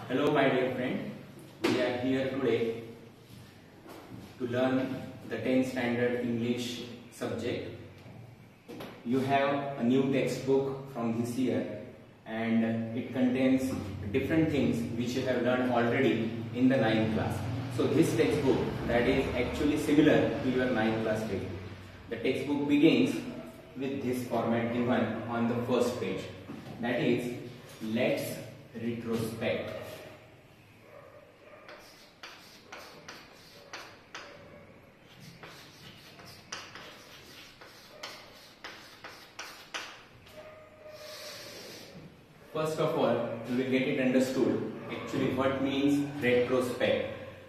Hello my dear friend, we are here today to learn the 10th standard English subject. You have a new textbook from this year and it contains different things which you have learned already in the 9th class. So this textbook that is actually similar to your 9th class textbook. The textbook begins with this format given on the first page, that is let's retrospect. First of all, you will get it understood actually what means retrospect.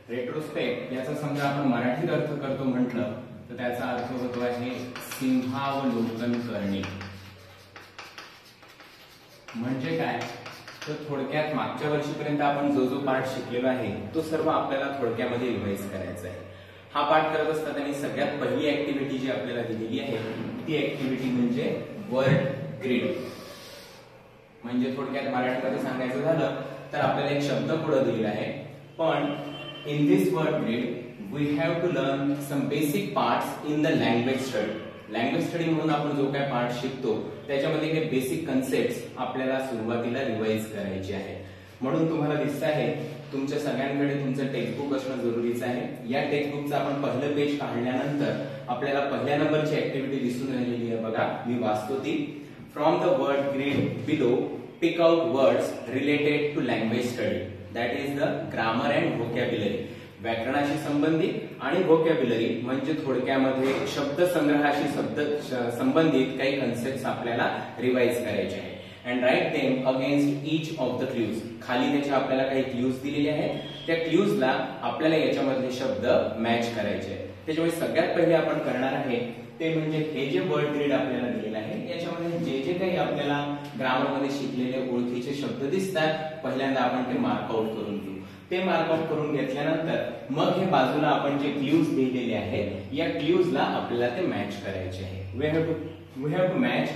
Retrospect याचा समजा आपण मराठीत अर्थ करतो म्हटलं तर त्याचा अर्थ होतो आहे सिंहावलोकन करणे. म्हणजे काय तर थोडक्यात मागच्या वर्षीपर्यंत आपण जो पाठ शिकलेला आहे तो सर्व आपल्याला थोडक्यामध्ये रिवाइज करायचा आहे. हा पाठ करत असताना सगळ्यात पहिली ऍक्टिव्हिटी जी आपल्याला दिलेली आहे ती ऍक्टिव्हिटी म्हणजे वर्ड ग्रिड. म्हणजे थोडक्यात मराठीमध्ये सांगायचं झालं तर आपल्याला एक शब्द पुढे दिलेला आहे, पण in this word grid we have to learn some basic parts in the language study. Language study म्हणून आपण जो काय पार्ट शिकतो त्याच्यामध्ये काही बेसिक कन्सेप्ट्स आपल्याला सुरुवातीला रिवाइज करायचे आहे. म्हणून तुम्हाला दिसत आहे तुमच्या सगळ्यांकडे तुमचं टेक्स्टबुक असणं जरुरीचं आहे. या टेक्स्टबुकचं आपण पहिलं पेज काढल्यानंतर आपल्याला पहिल्या नंबरची ऍक्टिव्हिटी दिसून राहिलेली आहे बघा, मी वाचतो ती. From the word grid below, pick out words related to language study. That is the grammar and vocabulary. व्याकरणाशी संबंधित आणि vocabulary म्हणजे थोडक्यामध्ये शब्द संग्रहाशी संबंधित काही कन्सेप्ट्स आपल्याला रिवाइज करायचे आहे. And write them against each of the clues. खाली त्याचे आपल्याला काही क्लूज दिलेले आहेत, त्या क्लूजला आपल्याला याच्यामधले शब्द मॅच करायचे आहेत. त्याच्यामुळे सगळ्यात पहिले आपण करणार आहे ते म्हणजे हे जे वर्ड ग्रिड आपल्याला दिलेलं आहे याच्यामध्ये जे जे काही आपल्याला ग्रामर मध्ये शिकलेले ओळखीचे शब्द दिसतात पहिल्यांदा आपण ते मार्क आउट करून घेऊ. ते मार्क आउट करून घेतल्यानंतर मग हे बाजूला आपण जे क्लूज दिलेले आहेत या क्लूजला आपल्याला ते मॅच करायचे आहे. we have to match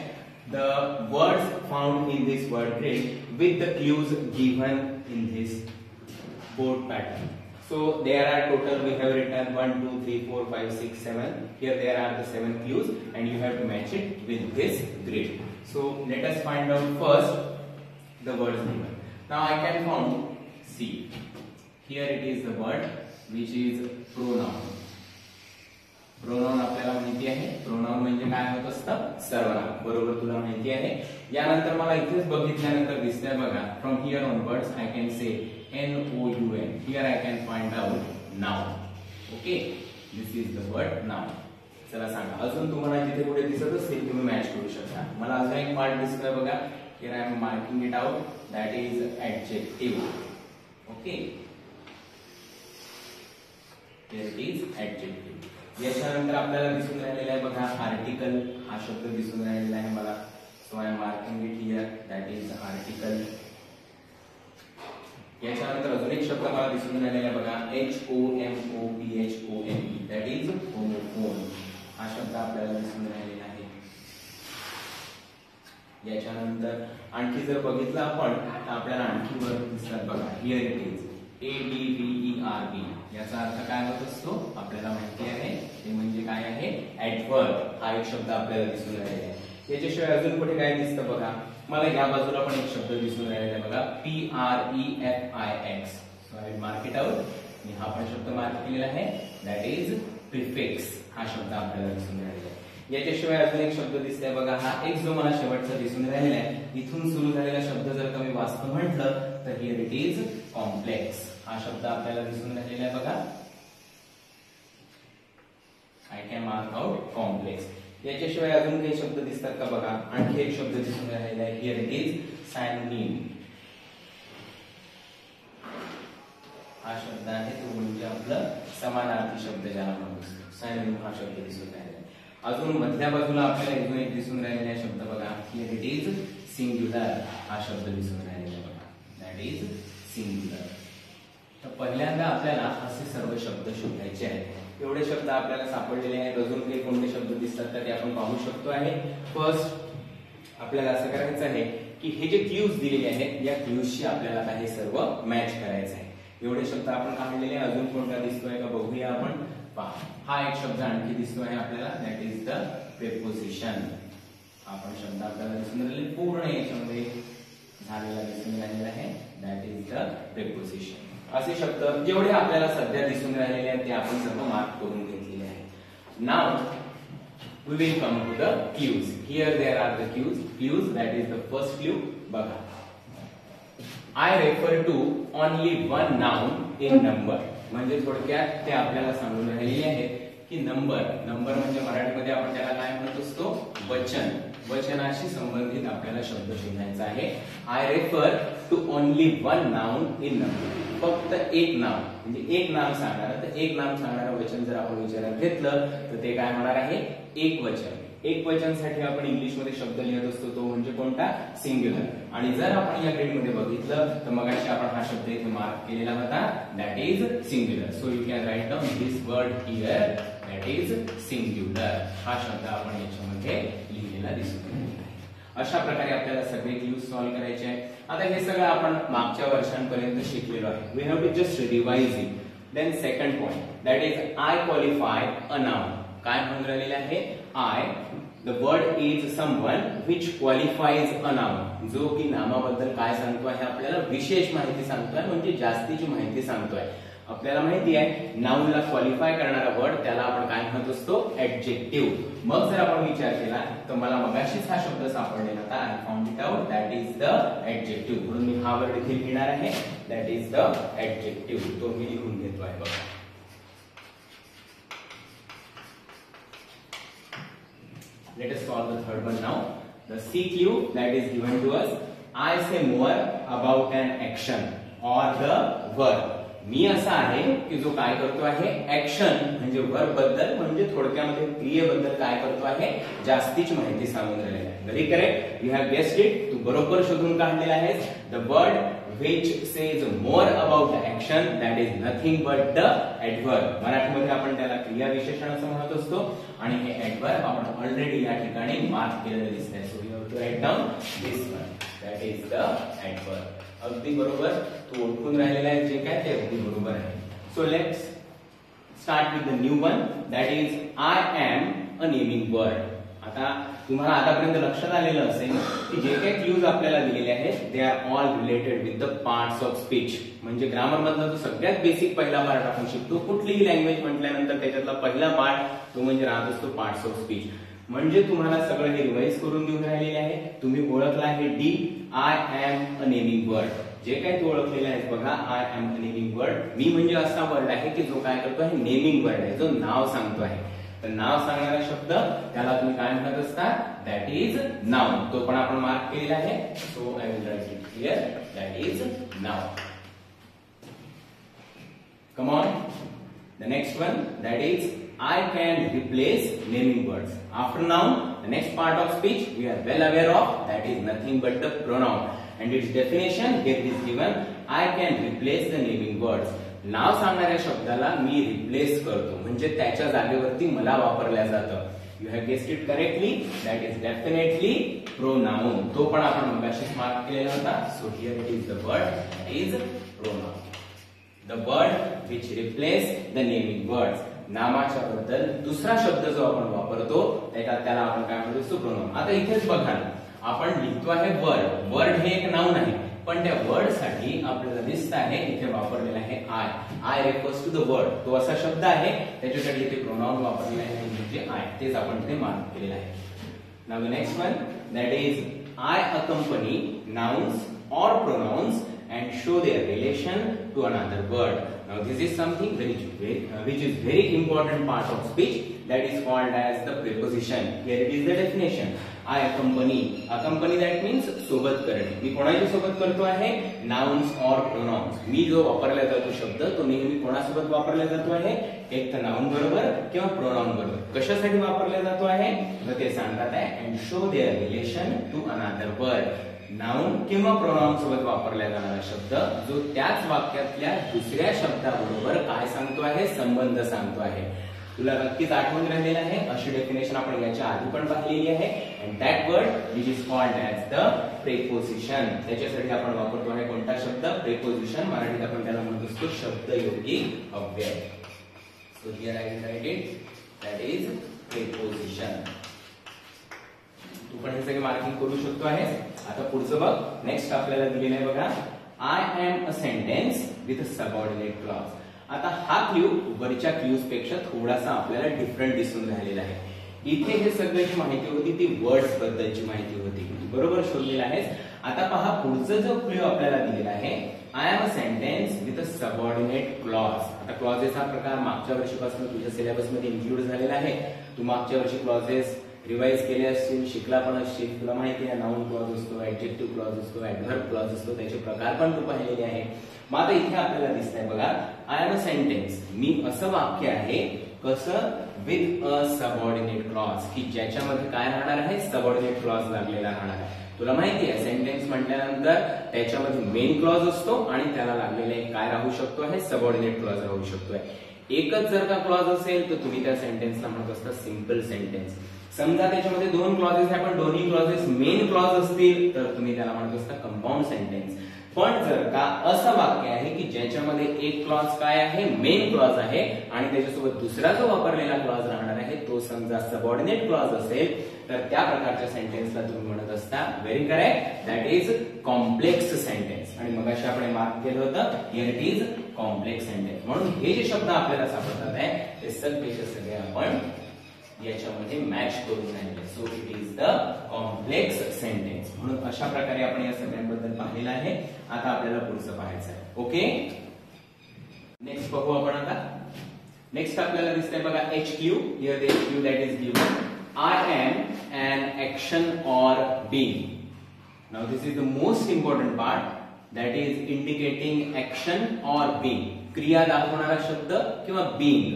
the words found in this word grid with the clues given in this board pattern. So there are total we have written 1 2 3 4 5 6 7. Here there are the 7 clues and you have to match it with this grid. So let us find out first the words given. Now I can found see. Here it is the word which is pronoun. Pronoun आपल्याला माहिती आहे. Pronoun म्हणजे काय होत असतं, सर्वनाम. बरोबर तुला माहिती आहे. यानंतर मला इथेच बघितल्यानंतर दिसतंय बघा, from here onwards I can say N-O-U-N. Here I can find out noun. Okay, this is the word noun. चला सांगा अजून तुम्हाला जिथे कुठे दिसत असेल तुम्ही मॅच करू शकता. मला अजून एक पार्ट दिसतोय बघा, here I am marking it out, that is adjective. Okay, here it is adjective. याच्यानंतर आपल्याला दिसून राहिलेला आहे बघा आर्टिकल. हा शब्द दिसून राहिलेला आहे मला, so I am marking it here, that is article. याच्यानंतर अजून एक शब्द मला दिसून राहिलेला आहे बघा, HOMOPHONE, दॅट इज होमोफोन. हा शब्द आपल्याला दिसून राहिलेला आहे. याच्यानंतर आणखी जर बघितलं आपण तर आपल्याला आणखी वर्ड दिसतात बघा, हियर इट इज ADVERB. याचा अर्थ काय होत असतो आपल्याला माहिती आहे, ते म्हणजे काय आहे ऍडव्हर्ब. हा एक शब्द आपल्याला दिसून राहिलेला आहे. याच्याशिवाय अजून कुठे काय दिसतं बघा, मला या बाजूला पण एक शब्द दिसून राहिलेला आहे बघा, PREFIX. So I will mark it out. मी हा पण शब्द मार्क केलेला आहे, दॅट इज प्रिफिक्स. हा शब्द आपल्याला दिसून राहिलेला आहे. याच्याशिवाय अजून एक शब्द दिसतोय बघा, हा एक जो मला शेवटचा दिसून राहिलेला आहे. इथून सुरू झालेला शब्द जर का मी वाचतो म्हटलं तर हियर इट इज कॉम्प्लेक्स. हा शब्द आपल्याला दिसून राहिलेला आहे बघा, I can mark out complex. याच्याशिवाय अजून काही शब्द दिसतात का बघा, आणखी एक शब्द दिसून राहिलेला आहे, हियर इट इज सॅनिम. हा शब्द आहे तो म्हणजे आपलं समानार्थी शब्द ज्याला म्हणतो सॅनिम. हा शब्द दिसून राहिलेला आहे. अजून मधल्या बाजूला आपल्याला अजून एक दिसून राहिलेला शब्द बघा, हियर इट इज सिंग्युलर. हा शब्द दिसून राहिलेला बघा, दॅट इज सिंग्युलर. तर पहिल्यांदा आपल्याला असे सर्व शब्द शोधायचे आहेत. एवढे शब्द आपल्याला सापडलेले आहेत. अजून काही कोणते शब्द दिसतात तर ते आपण पाहू शकतो आहे. फर्स्ट आपल्याला असं करायचं आहे की हे जे क्ल्यूज दिलेले आहेत या क्ल्यूजशी आपल्याला काही सर्व मॅच करायचं आहे. एवढे शब्द आपण काढलेले. अजून कोणता दिसतोय का बघूया आपण. हा एक शब्द आणखी दिसतोय आपल्याला, दॅट इज द प्रिपोजिशन. आपण शब्द आपल्याला दिसून राहिले पूर्ण याच्यामध्ये झालेला दिसून राहिलेला आहे, दॅट इज द प्रिपोजिशन. असे शब्द जेवढे आपल्याला सध्या दिसून राहिलेले आहेत ते आपण सर्व मार्क करून घेतलेले आहेत. नाव we will come to the clues. Here there are the clues, that is the first clue. बघा, I refer to only one noun in number. म्हणजे थोडक्यात ते आपल्याला सांगून राहिलेले आहेत की नंबर म्हणजे मराठीमध्ये आपण त्याला काय म्हणत असतो, वचन. वचनाशी संबंधित आपल्याला शब्द शोधायचा आहे. I refer to only one noun in number. फक्त एक नाव म्हणजे एक नाम सांगणार. तर एक नाम सांगणारं वचन जर आपण विचारात घेतलं तर ते काय होणार आहे, एक वचन. एक वचनसाठी आपण इंग्लिश मध्ये शब्द लिहित असतो तो म्हणजे कोणता, सिंग्युलर. आणि जर आपण या ग्रेड मध्ये बघितलं तर मगाशी आपण हा शब्द इथे मार्क केलेला होता, that is singular. So you can write down this word here, that is singular. हा शब्द आपण याच्यामध्ये लिहिलेला दिसतो. अशा प्रकारे आपल्याला सगळे क्ल्यूज सॉल्व्ह करायचे आहे. आता हे सगळं आपण मागच्या वर्षांपर्यंत शिकलेलो आहे. We have to just revise it. Then second point, that is I qualify a noun. काय म्हणून राहिलेले आहे, I the word is someone which qualifies a noun. जो की नामाबद्दल काय सांगतो आहे, आपल्याला विशेष माहिती सांगतोय, म्हणजे जास्तीची माहिती सांगतोय. आपल्याला माहिती आहे नाउनला क्वालिफाय करणारा वर्ड त्याला आपण काय म्हणत असतो, ऍडजेक्टिव्ह. मग जर आपण विचार केला तर मला मगाशीच हा शब्द सापडलेला होता, I found it out, that is the adjective. म्हणून मी हा वर्ड इथे लिहिणार आहे, दॅट इज द ऍडजेक्टिव्ह. तो मी लिहून घेतोय बघा. Let us solve the third one now. The C clue that is given to us. I say more about an action or the verb. मी असा आहे की जो काय करतो आहे, ऍक्शन म्हणजे वर्ब बद्दल, म्हणजे थोडक्यामध्ये क्रियेबद्दल काय करतो आहे, जास्तीची माहिती सांगून राहिलेला आहे. Very correct, you have guessed it. तू बरोबर शोधून काढलेला आहेस. The word which says more about the action, that is nothing but the adverb. मराठीमध्ये आपण त्याला क्रिया विशेषण असं म्हणत असतो आणि हे adverb आपण ऑलरेडी या ठिकाणी मार्क केलेलं दिसतंय. So you have to write down this one, that is the adverb. अगदी बरोबर, तू ओळखून राहिलेला आहे जे काय ते अगदी बरोबर आहे. So let's start with the new one, that is I am a naming word. आता तुम्हाला आतापर्यंत लक्षात आलेलं असेल की जे काही क्ल्यूज आपल्याला दिलेले आहेत they are all related with the parts of speech. म्हणजे ग्रामर मधला जो सगळ्यात बेसिक पहिला पार्ट आपण शिकतो, कुठलीही लँग्वेज म्हटल्यानंतर त्याच्यातला पहिला पार्ट तो म्हणजे राहत असतो पार्ट्स ऑफ स्पीच. म्हणजे तुम्हाला सगळं हे रिवाइज करून देऊन राहिलेले आहे. तुम्ही ओळखला आहे D, I am a naming word. जे काही तू ओळखलेलं आहे बघा, I am a naming word. मी म्हणजे असा वर्ड आहे की जो काय करतो आहे, नेमिंग वर्ड आहे, जो नाव सांगतो आहे. तर नाव सांगणारा शब्द त्याला तुम्ही काय म्हणत असता, दॅट इज नाउन. तो पण आपण मार्क केलेला आहे. So I will write it here, that is noun. Come on, the next one, that is I can replace naming words. After noun, the next part of speech we are well aware of, that is nothing but the pronoun. And its definition here is given, I can replace the naming words. नाव सांगणाऱ्या शब्दाला मी replace करतो, म्हणजे त्याच्या जागेवरती मला वापरल्या जातं. You have guessed it correctly, that is definitely pronoun. तो पण आपण मगाशीच मार्क केलेला होता. So here it is the word, that is pronoun. The word which replace the naming words. नामाच्या बद्दल दुसरा शब्द जो आपण वापरतो त्याला आपण काय म्हणतो, प्रोनाउन. आता इथेच बघा, आपण लिहितो आहे वर्ड. वर्ड हे एक नाउन आहे, पण त्या वर्ड साठी आपल्याला दिसत आहे इथे वापरलेला आहे I. I refers to the word. तो असा शब्द आहे त्याच्यासाठी इथे प्रोनाउन वापरलेला आहे म्हणजे आय. तेच आपण इथे मार्क केलेलं आहे. Now the next one, that is I अकंपनी nouns और pronounce and show their relation to another word. Now this is something which is very important part of speech, that is called as the preposition. Here it is the definition. I accompany. Accompany that means सोबत करणे. मी कोणाची सोबत करतो आहे, nouns or pronouns. मी जो वापरला जातो शब्द तो नेहमी कोणासोबत वापरला जातो आहे, एक तर नाउन बरोबर किंवा प्रोनाउन बरोबर. कशासाठी वापरला जातो आहे तर ते सांगतात आहे, and show their relation to another word. Noun किंवा प्रोनाउन सोबत वापरला जाणारा शब्द जो त्याच वाक्यातल्या दुसऱ्या शब्दाबरोबर काय सांगतो आहे, संबंध सांगतो आहे. तुला नक्कीच आठवण राहिलेलं आहे, अशी डेफिनेशन आपण याच्या आधी पण पाहिलेली आहे. And that word which is called as the preposition. त्याच्यासाठी आपण वापरतो आहे कोणता शब्द? प्रेपोजिशन. मराठीत आपण त्याला म्हणत असतो शब्दयोगी अव्यय. So here I will write it, that is preposition. तू पण हे सगळे मार्किंग करू शकतो आहे. आता पुढचं बघ, नेक्स्ट आपल्याला दिलेलं आहे बघा, I am a sentence with a subordinate clause. आता हा क्ल्यू वरच्या क्ल्यूज पेक्षा थोडासा आपल्याला डिफरंट दिसून राहिलेला आहे. इथे हे सगळी जी माहिती होती ती वर्ड्स बद्दलची माहिती होती, बरोबर शोधलेला आहेस. आता पहा पुढचा जो क्ल्यू आपल्याला दिलेला आहे, I am a sentence with a subordinate clause. आता क्लॉजेस हा प्रकार मागच्या वर्षीपासून तुझ्या सिलेबस मध्ये इन्क्लूड झालेला आहे. तू मागच्या वर्षी क्लॉजेस रिवाइज केले असतील, शिकला पण असशील. तुला माहिती आहे नाउन क्लॉज असतो, ऍडजेक्टिव्ह क्लॉज असतो, ऍडव्हर्ब क्लॉज असतो, त्याचे प्रकार पण तू पाहिलेले आहे. मग आता इथे आपल्याला दिसतंय बघा, आय एम अ सेंटेन्स, मी असं वाक्य आहे कसं, विथ अ सबऑर्डिनेट क्लॉज, की ज्याच्यामध्ये काय राहणार आहे? सबऑर्डिनेट क्लॉज लागलेला राहणार आहे. तुला माहिती आहे सेंटेन्स म्हटल्यानंतर त्याच्यामध्ये मेन क्लॉज असतो आणि त्याला लागलेले काय राहू शकतो आहे? सबऑर्डिनेट क्लॉज राहू शकतोय. एकच जर का क्लॉज असेल तर तुम्ही त्या सेंटेन्सला म्हणत असता सिंपल सेंटेन्स. समजा त्याच्यामध्ये दोन क्लॉजेस आहे पण दोन्ही क्लॉजेस मेन क्लॉज असतील तर तुम्ही त्याला म्हणत असता कंपाऊंड सेंटेन्स. पण जर का असं वाक्य आहे की ज्याच्यामध्ये एक क्लॉज काय आहे? मेन क्लॉज आहे आणि त्याच्यासोबत दुसरा जो वापरलेला क्लॉज राहणार आहे तो समजा सबऑर्डिनेट क्लॉज असेल तर त्या प्रकारच्या सेंटेन्सला तुम्ही म्हणत असता, very correct, that is complex sentence. आणि मगाशी आपण मार्क केलं होतं, here it is complex sentence. म्हणून हे जे शब्द आपल्याला सापडतात आहे ते सगळे आपण याच्यामध्ये मॅच करून राहिले. So it is the complex sentence. म्हणून अशा प्रकारे आपण या सगळ्यांबद्दल पाहिलं आहे. आता आपल्याला पुढचं पाहायचं आहे. ओके, नेक्स्ट बघू आपण. आता नेक्स्ट आपल्याला दिसतंय बघा HQ. Here the HQ that is given, I am an action or being. Now this is the most important part, that is indicating action or being. क्रिया दाखवणारा शब्द किंवा being.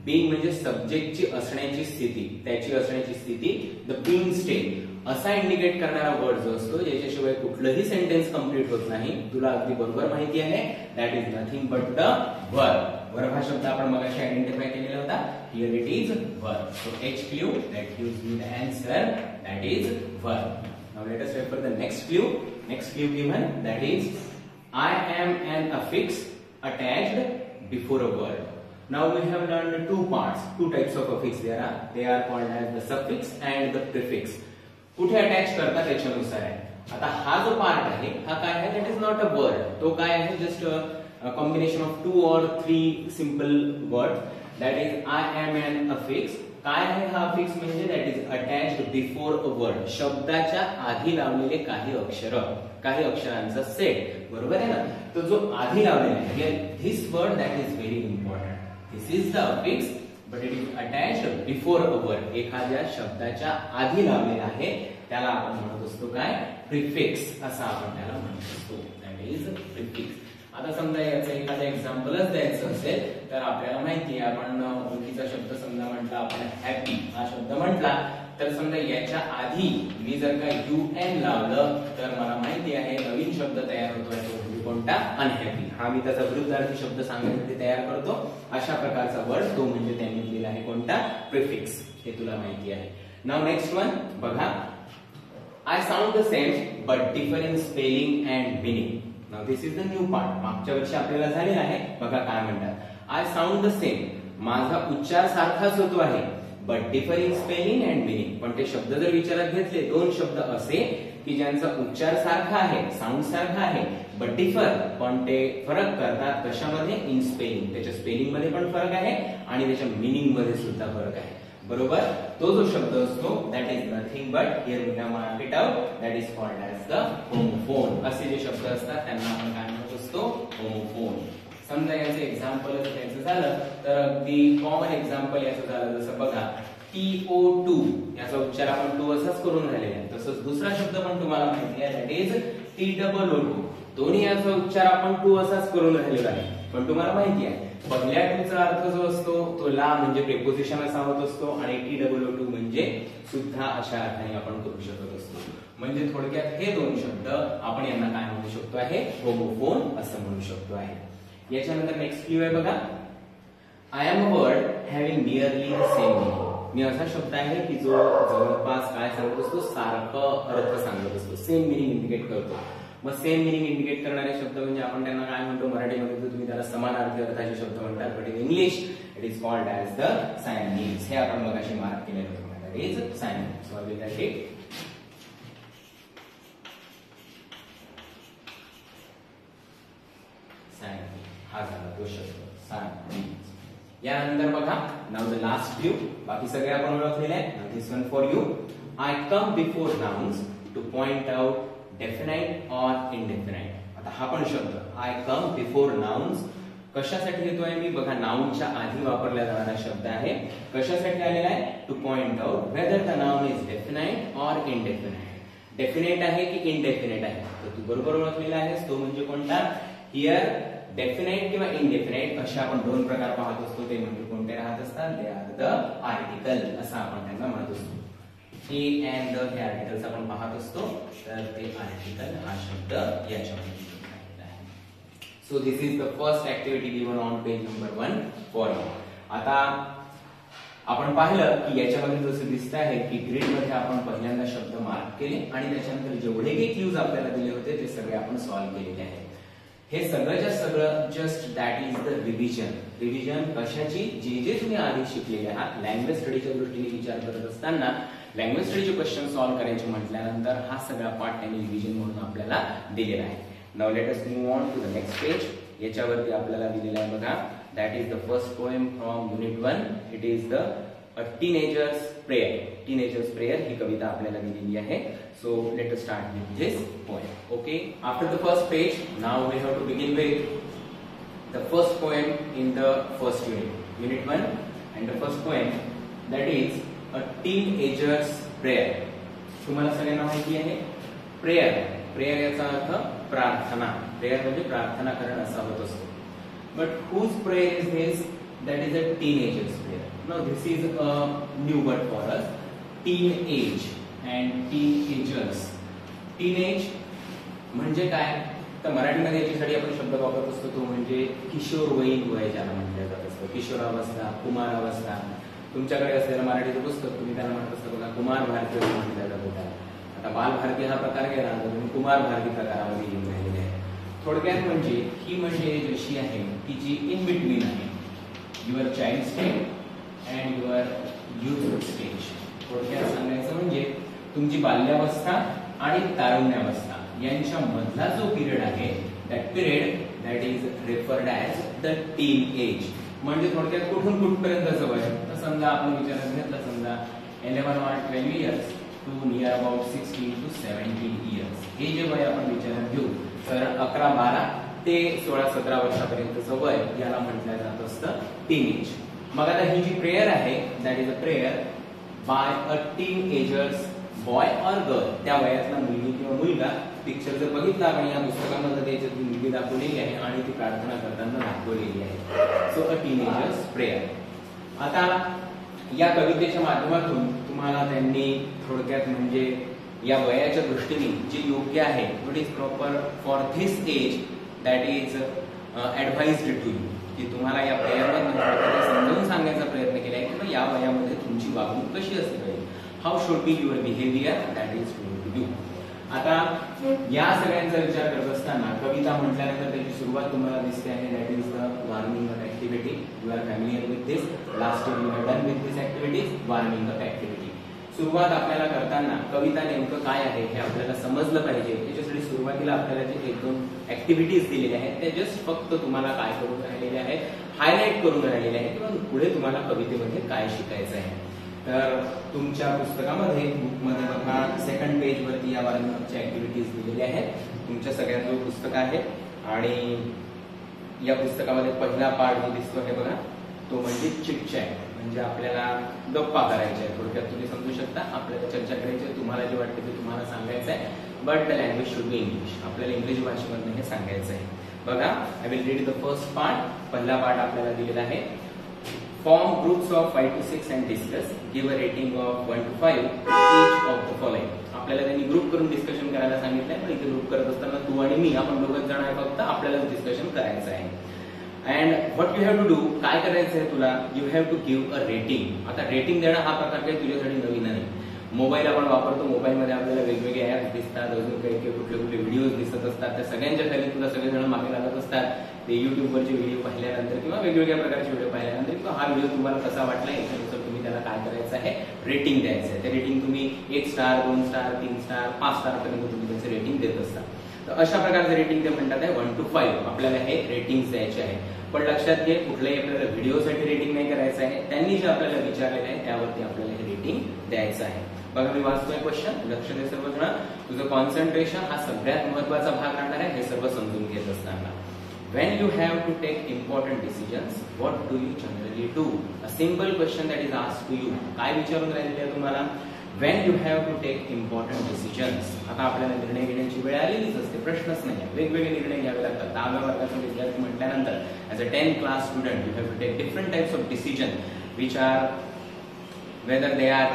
being म्हणजे सब्जेक्टची असण्याची स्थिती, त्याची असण्याची स्थिती, द being state असा इंडिकेट करणारा वर्ड जो असतो ज्याच्याशिवाय कुठलंही सेंटेन्स कंप्लीट होत नाही. तुला अगदी बरोबर माहिती आहे, that is nothing but the verb. Verb हा शब्द आपण मगाशी आयडेंटिफाय केलेला होता. Here it is verb. So HQ that gives me the answer, that is verb. Now let us refer the next clue. Next clue given, that is I am an affix attached before a word. Now we have learned two parts, two types of affix there are. They are called as the suffix and the prefix. कुठे attach करतात त्याच्यानुसार आहे. आता हा जो part आहे हा काय आहे? That is not a word. तो काय आहे? Just combination of 2 or 3 simple word. That is I am an affix. काय आहे हा अफिक्स म्हणजे? That is attached before a word. शब्दाच्या आधी लावलेले काही अक्षर, काही अक्षरांचा सेट, बरोबर आहे ना. तो जो आधी लावलेला आहे, this word that is very important. This is the affix but it is attached before a word. एखाद्या शब्दाच्या आधी लावलेला आहे त्याला आपण म्हणत असतो काय? प्रिफिक्स असं आपण त्याला म्हणत असतो. That is prefix. आता समजा याचं एखादं एक्झाम्पलच द्यायचं असेल तर आपल्याला माहिती आहे, आपण ओळखीचा शब्द समजा म्हटला, आपण हॅपी हा शब्द म्हटला तर समजा याच्या आधी मी जर का UN लावलं तर मला माहिती आहे नवीन शब्द तयार होतोय. तो कोणता? अनहॅपी. हा मी त्याचा विरुद्धार्थी शब्द सांगण्यासाठी तयार करतो. अशा प्रकारचा वर्ड तो म्हणजे त्यांनी दिलेला आहे कोणता? प्रिफिक्स. हे तुला माहिती आहे. नाउ नेक्स्ट वन बघा, I sound the same but differ in spelling and meaning. Now this is the new part. मागच्या वर्षी आपल्याला झालेला आहे. बघा काय म्हणतात, आय साऊंड द सेम, माझा उच्चार सारखाच होतो आहे, but differ in spelling and meaning. पण ते शब्द जर विचारात घेतले, दोन शब्द असे की ज्यांचा उच्चार सारखा आहे, साऊंड सारखा आहे, बट डिफर पण ते फरक करतात कशामध्ये? In spelling. त्याच्या स्पेलिंग मध्ये पण फरक आहे आणि त्याच्या मीनिंग मध्ये सुद्धा फरक आहे, बरोबर. तो जो शब्द असतो that is nothing but, here we have marked it out, that is called as the homophone. असे जे शब्द असतात त्यांना आपण काय म्हणत असतो? होमोफोन. समजा याचं एक्झाम्पल द्यायचं झालं तर अगदी कॉमन एक्झाम्पल याचं झालं, जसं बघा TO2 याचा उच्चार आपण 2 असाच करून राहिलेला आहे. तसंच दुसरा शब्द पण तुम्हाला माहिती आहे, दॅट इज TOO. दोन्ही याचा उच्चार आपण 2 असाच करून राहिलेला आहे. पण तुम्हाला माहिती आहे पहिल्या 2 चा अर्थ जो असतो तो ला म्हणजे प्रिपोजिशन असा होत असतो आणि TOO म्हणजे सुद्धा अशा अर्थाने आपण करू शकत असतो. म्हणजे थोडक्यात हे दोन शब्द आपण यांना काय म्हणू शकतो आहे? होमोफोन असं म्हणू शकतो आहे. याच्यानंतर नेक्स्ट क्ल्यू आहे बघा, I am a word having nearly the same meaning. मी असा शब्द आहे की जो जवळपास काय सांगत असतो, सारखं अर्थ सांगत असतो, सेम मिनिंग इंडिकेट करतो. मग सेम मिनिंग इंडिकेट करणारे शब्द म्हणजे आपण त्यांना काय म्हणतो, मराठीमध्ये तर तुम्ही त्याला समानार्थी अर्थाचे शब्द म्हणतात, but in English it is called as the synonyms. हे आपण मगाशी मार्क केलेलं होतं, that is synonyms. So I will take हा झाला तो शब्द सायनिम्स. यानंतर बघा, नाउ द लास्ट फ्यू, बाकी सगळे आपण ओळखलेले आहेत. Now this one for you. I come before nouns two point out definite or indefinite. आता हा पण शब्द आय कम बिफोर नाउन्स कशासाठी येतोय मी, बघा नाउनच्या आधी वापरला जाणारा शब्द आहे. कशासाठी आलेला आहे, two point out whether the noun is definite or indefinite. Definite आहे की इनडेफिनेट आहे, तर तू बरोबर ओळखलेला आहेस. तो म्हणजे कोणता, हियर डेफिनाइट किंवा इनडेफिनाइट असे आपण दोन प्रकार पाहत असतो. ते म्हणजे कोणते राहत असतात, दे आर द आर्टिकल, असं आपण त्यांना म्हणत असतो. ए अँड द हे आर्टिकल्स आपण पाहत असतो, तर ते आर्टिकल हा शब्द याच्यामध्ये आहे. So this is the first activity given on page number 1 for you. आता आपण पाहिलं की याच्यामध्ये जसं दिसत आहे की ग्रीड मध्ये आपण पहिल्यांदा शब्द मार्क केले आणि त्याच्यानंतर जेवढे काही क्लूज आपल्याला दिले होते ते सगळे आपण सॉल्व्ह केलेले आहेत. हे सगळंच्या सगळं just that is the revision. Revision कशाची, जे जे तुम्ही आधी शिकलेले आहात. लँग्वेज स्टडीच्या दृष्टीने विचार करत असताना लँग्वेज स्टडीचे क्वेश्चन सॉल्व्ह करायचे म्हटल्यानंतर हा सगळा पार्ट त्यांनी रिव्हिजन म्हणून आपल्याला दिलेला आहे. Now let us move on to the next page. याच्यावरती आपल्याला दिलेला आहे बघा, that is the first poem from unit 1. It is the a teenagers prayer. Teenager's prayer ही कविता आपल्याला दिलेली आहे. So let us start with this poem. Okay, after the first page now we have to begin with the first poem in the first unit 1. And the first poem that is a teenagers prayer. तुम्हाला सगळ्यांना माहिती आहे prayer. Prayer याचा अर्थ प्रार्थना. Prayer म्हणजे प्रार्थना करणं असा होत असतो. But whose prayer is this, that is a teenagers prayer. Now this is a new word for us, teenage and teenagers. Teenage म्हणजे काय, तर मराठीमध्ये याच्यासाठी आपण शब्द वापरत असतो तो म्हणजे किशोरवयीन वय ज्याला म्हटलं जात असतं. किशोरावस्था, कुमारावस्था. तुमच्याकडे असलेलं मराठीचं पुस्तक तुम्ही त्याला म्हणत असता बघा, कुमार भारती असं म्हटलं जात होता. आता बाल भारती हा प्रकार गेला तर तुम्ही कुमार भारती प्रकारामध्ये घेऊन राहिलेले आहे. थोडक्यात म्हणजे ही म्हणजे जशी आहे की जी इन बिटवीन आहे, your child stage and your youth stage. थोडक्यात सांगायचं म्हणजे तुमची बाल्यावस्था आणि तारुण्यावस्था यांच्या मधला जो पिरियड आहे, that period that is referred as the teen age. म्हणजे थोडक्यात कुठून कुठपर्यंतचं वय, तर समजा आपण विचारात घेतलं, समजा 11 or 12 years to near about 16 to 17 years. हे जे वय आपण विचारात घेऊ, तर 11, 12 ते 16, 17 वर्षापर्यंतचं वय याला म्हटलं जात असतं टीनेज. मग आता ही जी प्रेयर आहे, that is a prayer by a teenagers boy or girl. त्या वयातला मुलगी किंवा मुलगा. पिक्चर जर बघितला आपण या पुस्तकामध्ये त्याच्यात मुलगी दाखवलेली आहे आणि ती प्रार्थना करताना दाखवलेली आहे. सो अ टीनएजर्स प्रेयर. आता या कवितेच्या माध्यमातून तुम्हाला त्यांनी थोडक्यात म्हणजे या वयाच्या दृष्टीने जे योग्य आहे, what is proper for this age, that is advised to you, की तुम्हाला या प्रेयरमध्ये समजावून सांगण्याचा प्रयत्न केला आहे की या वयामध्ये तुमची वागणूक कशी असली पाहिजे. How should be your behaviour, that is to you. आता या सगळ्यांचा विचार करत असताना कविता म्हटल्यानंतर त्याची सुरुवात तुम्हाला दिसते आहे, that is the warming up activity. You are familiar with this. Last year you have done with this activities, warming up activity. सुरुवात आपल्याला करताना कविता नेमकं काय आहे हे आपल्याला समजलं पाहिजे. त्याच्यासाठी सुरुवातीला आपल्याला जे 1-2 ऍक्टिव्हिटीज दिलेल्या आहेत त्या जस्ट फक्त तुम्हाला काय करून राहिलेल्या आहेत, हायलाइट करून राहिलेल्या आहेत किंवा पुढे तुम्हाला कवितेमध्ये काय शिकायचं आहे. तर तुमच्या पुस्तकामध्ये बुकमध्ये बघा सेकंड पेज वरती या वॉर्मिंगअपच्या ऍक्टिव्हिटीज दिलेल्या आहेत. तुमच्या सगळ्यांचं पुस्तक आहे आणि या पुस्तकामध्ये पहिला पार्ट जो दिसतो आहे बघा, तो म्हणजे चिटचॅट. म्हणजे आपल्याला गप्पा करायच्या आहे. थोडक्यात तुम्ही समजू शकता, आपल्याला चर्चा करायची आहे, तुम्हाला जे वाटतं ते तुम्हाला सांगायचं आहे. But the language should be English. आपल्याला इंग्लिश भाषेमधून हे सांगायचं आहे. बघा, I will read the first part. पहिला पार्ट आपल्याला दिलेला आहे. Form groups of 5 to 6 and discuss. Give a rating of 1 to 5 each of the following. आपल्याला त्यांनी ग्रुप करून डिस्कशन करायला सांगितलंय, पण इथे ग्रुप करत असताना तू आणि मी आपण दोघच जण आहे, फक्त आपल्याला डिस्कशन करायचं आहे. And what you have to do, काय करायचं आहे तुला, you have to give a rating. आता रेटिंग देणं हा प्रकार काही तुझ्यासाठी नवीन नाही. मोबाईल आपण वापरतो, मोबाईलमध्ये आपल्याला वेगवेगळे ऍप्स दिसतात, अजून काही कुठले कुठले व्हिडिओज दिसत असतात, त्या सगळ्यांच्या खाली तुला सगळेजण मागे लागत असतात. ते युट्यूबवरचे व्हिडिओ पाहिल्यानंतर किंवा वेगवेगळ्या प्रकारचे व्हिडिओ पाहिल्यानंतर किंवा हा व्हिडिओ तुम्हाला कसा वाटला याच्यानुसार तुम्ही त्याला काय करायचं आहे, रेटिंग द्यायचं आहे. ते रेटिंग तुम्ही 1 स्टार 2 स्टार 3 स्टार 5 स्टार पर्यंत तुम्ही त्याचे रेटिंग देत असता. तर अशा प्रकारचे रेटिंग ते म्हणतात आहे 1 to 5 आपल्याला हे रेटिंग द्यायचे आहे. पण लक्षात घे, कुठल्याही आपल्याला व्हिडिओसाठी रेटिंग नाही करायचं आहे. त्यांनी जे आपल्याला विचारलेलं आहे त्यावरती आपल्याला हे रेटिंग द्यायचं आहे. बघा मी वाचतोय क्वेश्चन, लक्ष दे सर्वजण. तुझं कॉन्सन्ट्रेशन हा सगळ्यात महत्वाचा भाग राहणार आहे हे सर्व समजून घेत असताना. When you have to take important decisions, what do you generally do? A simple question that is asked to you. काय विचारून राहिलेले आहे तुम्हाला? When you have to take important decisions. आता आपल्याला निर्णय घेण्याची वेळ आलेलीच असते, प्रश्नच नाही. वेगवेगळे निर्णय घ्यावे लागतात. 10व्या वर्गाचा विद्यार्थी म्हटल्यानंतर as a 10th class student you have to take different types of decision which are whether they are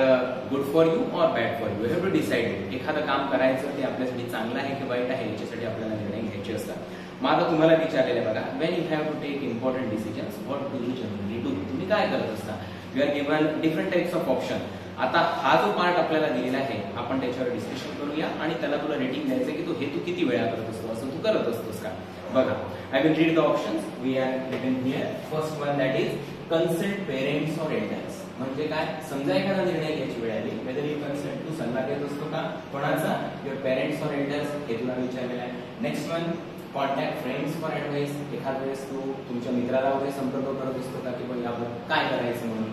good for you or bad for you. You have to decide. एखादं काम करायचं ते आपल्यासाठी चांगलं आहे की वाईट आहे याच्यासाठी आपल्याला निर्णय घ्यायचे असतात. मग आता तुम्हाला विचारलेलं बघा, when you have to take important decisions, what do you generally do? तुम्ही काय करत असता? You are given different types of option. आता हा जो पार्ट आपल्याला दिलेला आहे आपण त्याच्यावर डिस्कशन करूया आणि त्याला तुला रेटिंग द्यायचं की हे तू किती वेळा करत असतो, असं तू करत असतोस का? बघा, I will read the options. We are written here. First one, that is consult parents or elders. म्हणजे काय, समजा एखादा निर्णय घ्यायची वेळ आली, whether you consult, तू सल्ला घेत असतो का कोणाचा? Your parents or elders, हे तुला विचारलेलं आहे. Next one, contact friends for advice. एखाद्या वेळेस तू तुमच्या मित्राला वगैरे संपर्क करत असतो का की बाई आपण काय करायचं म्हणून.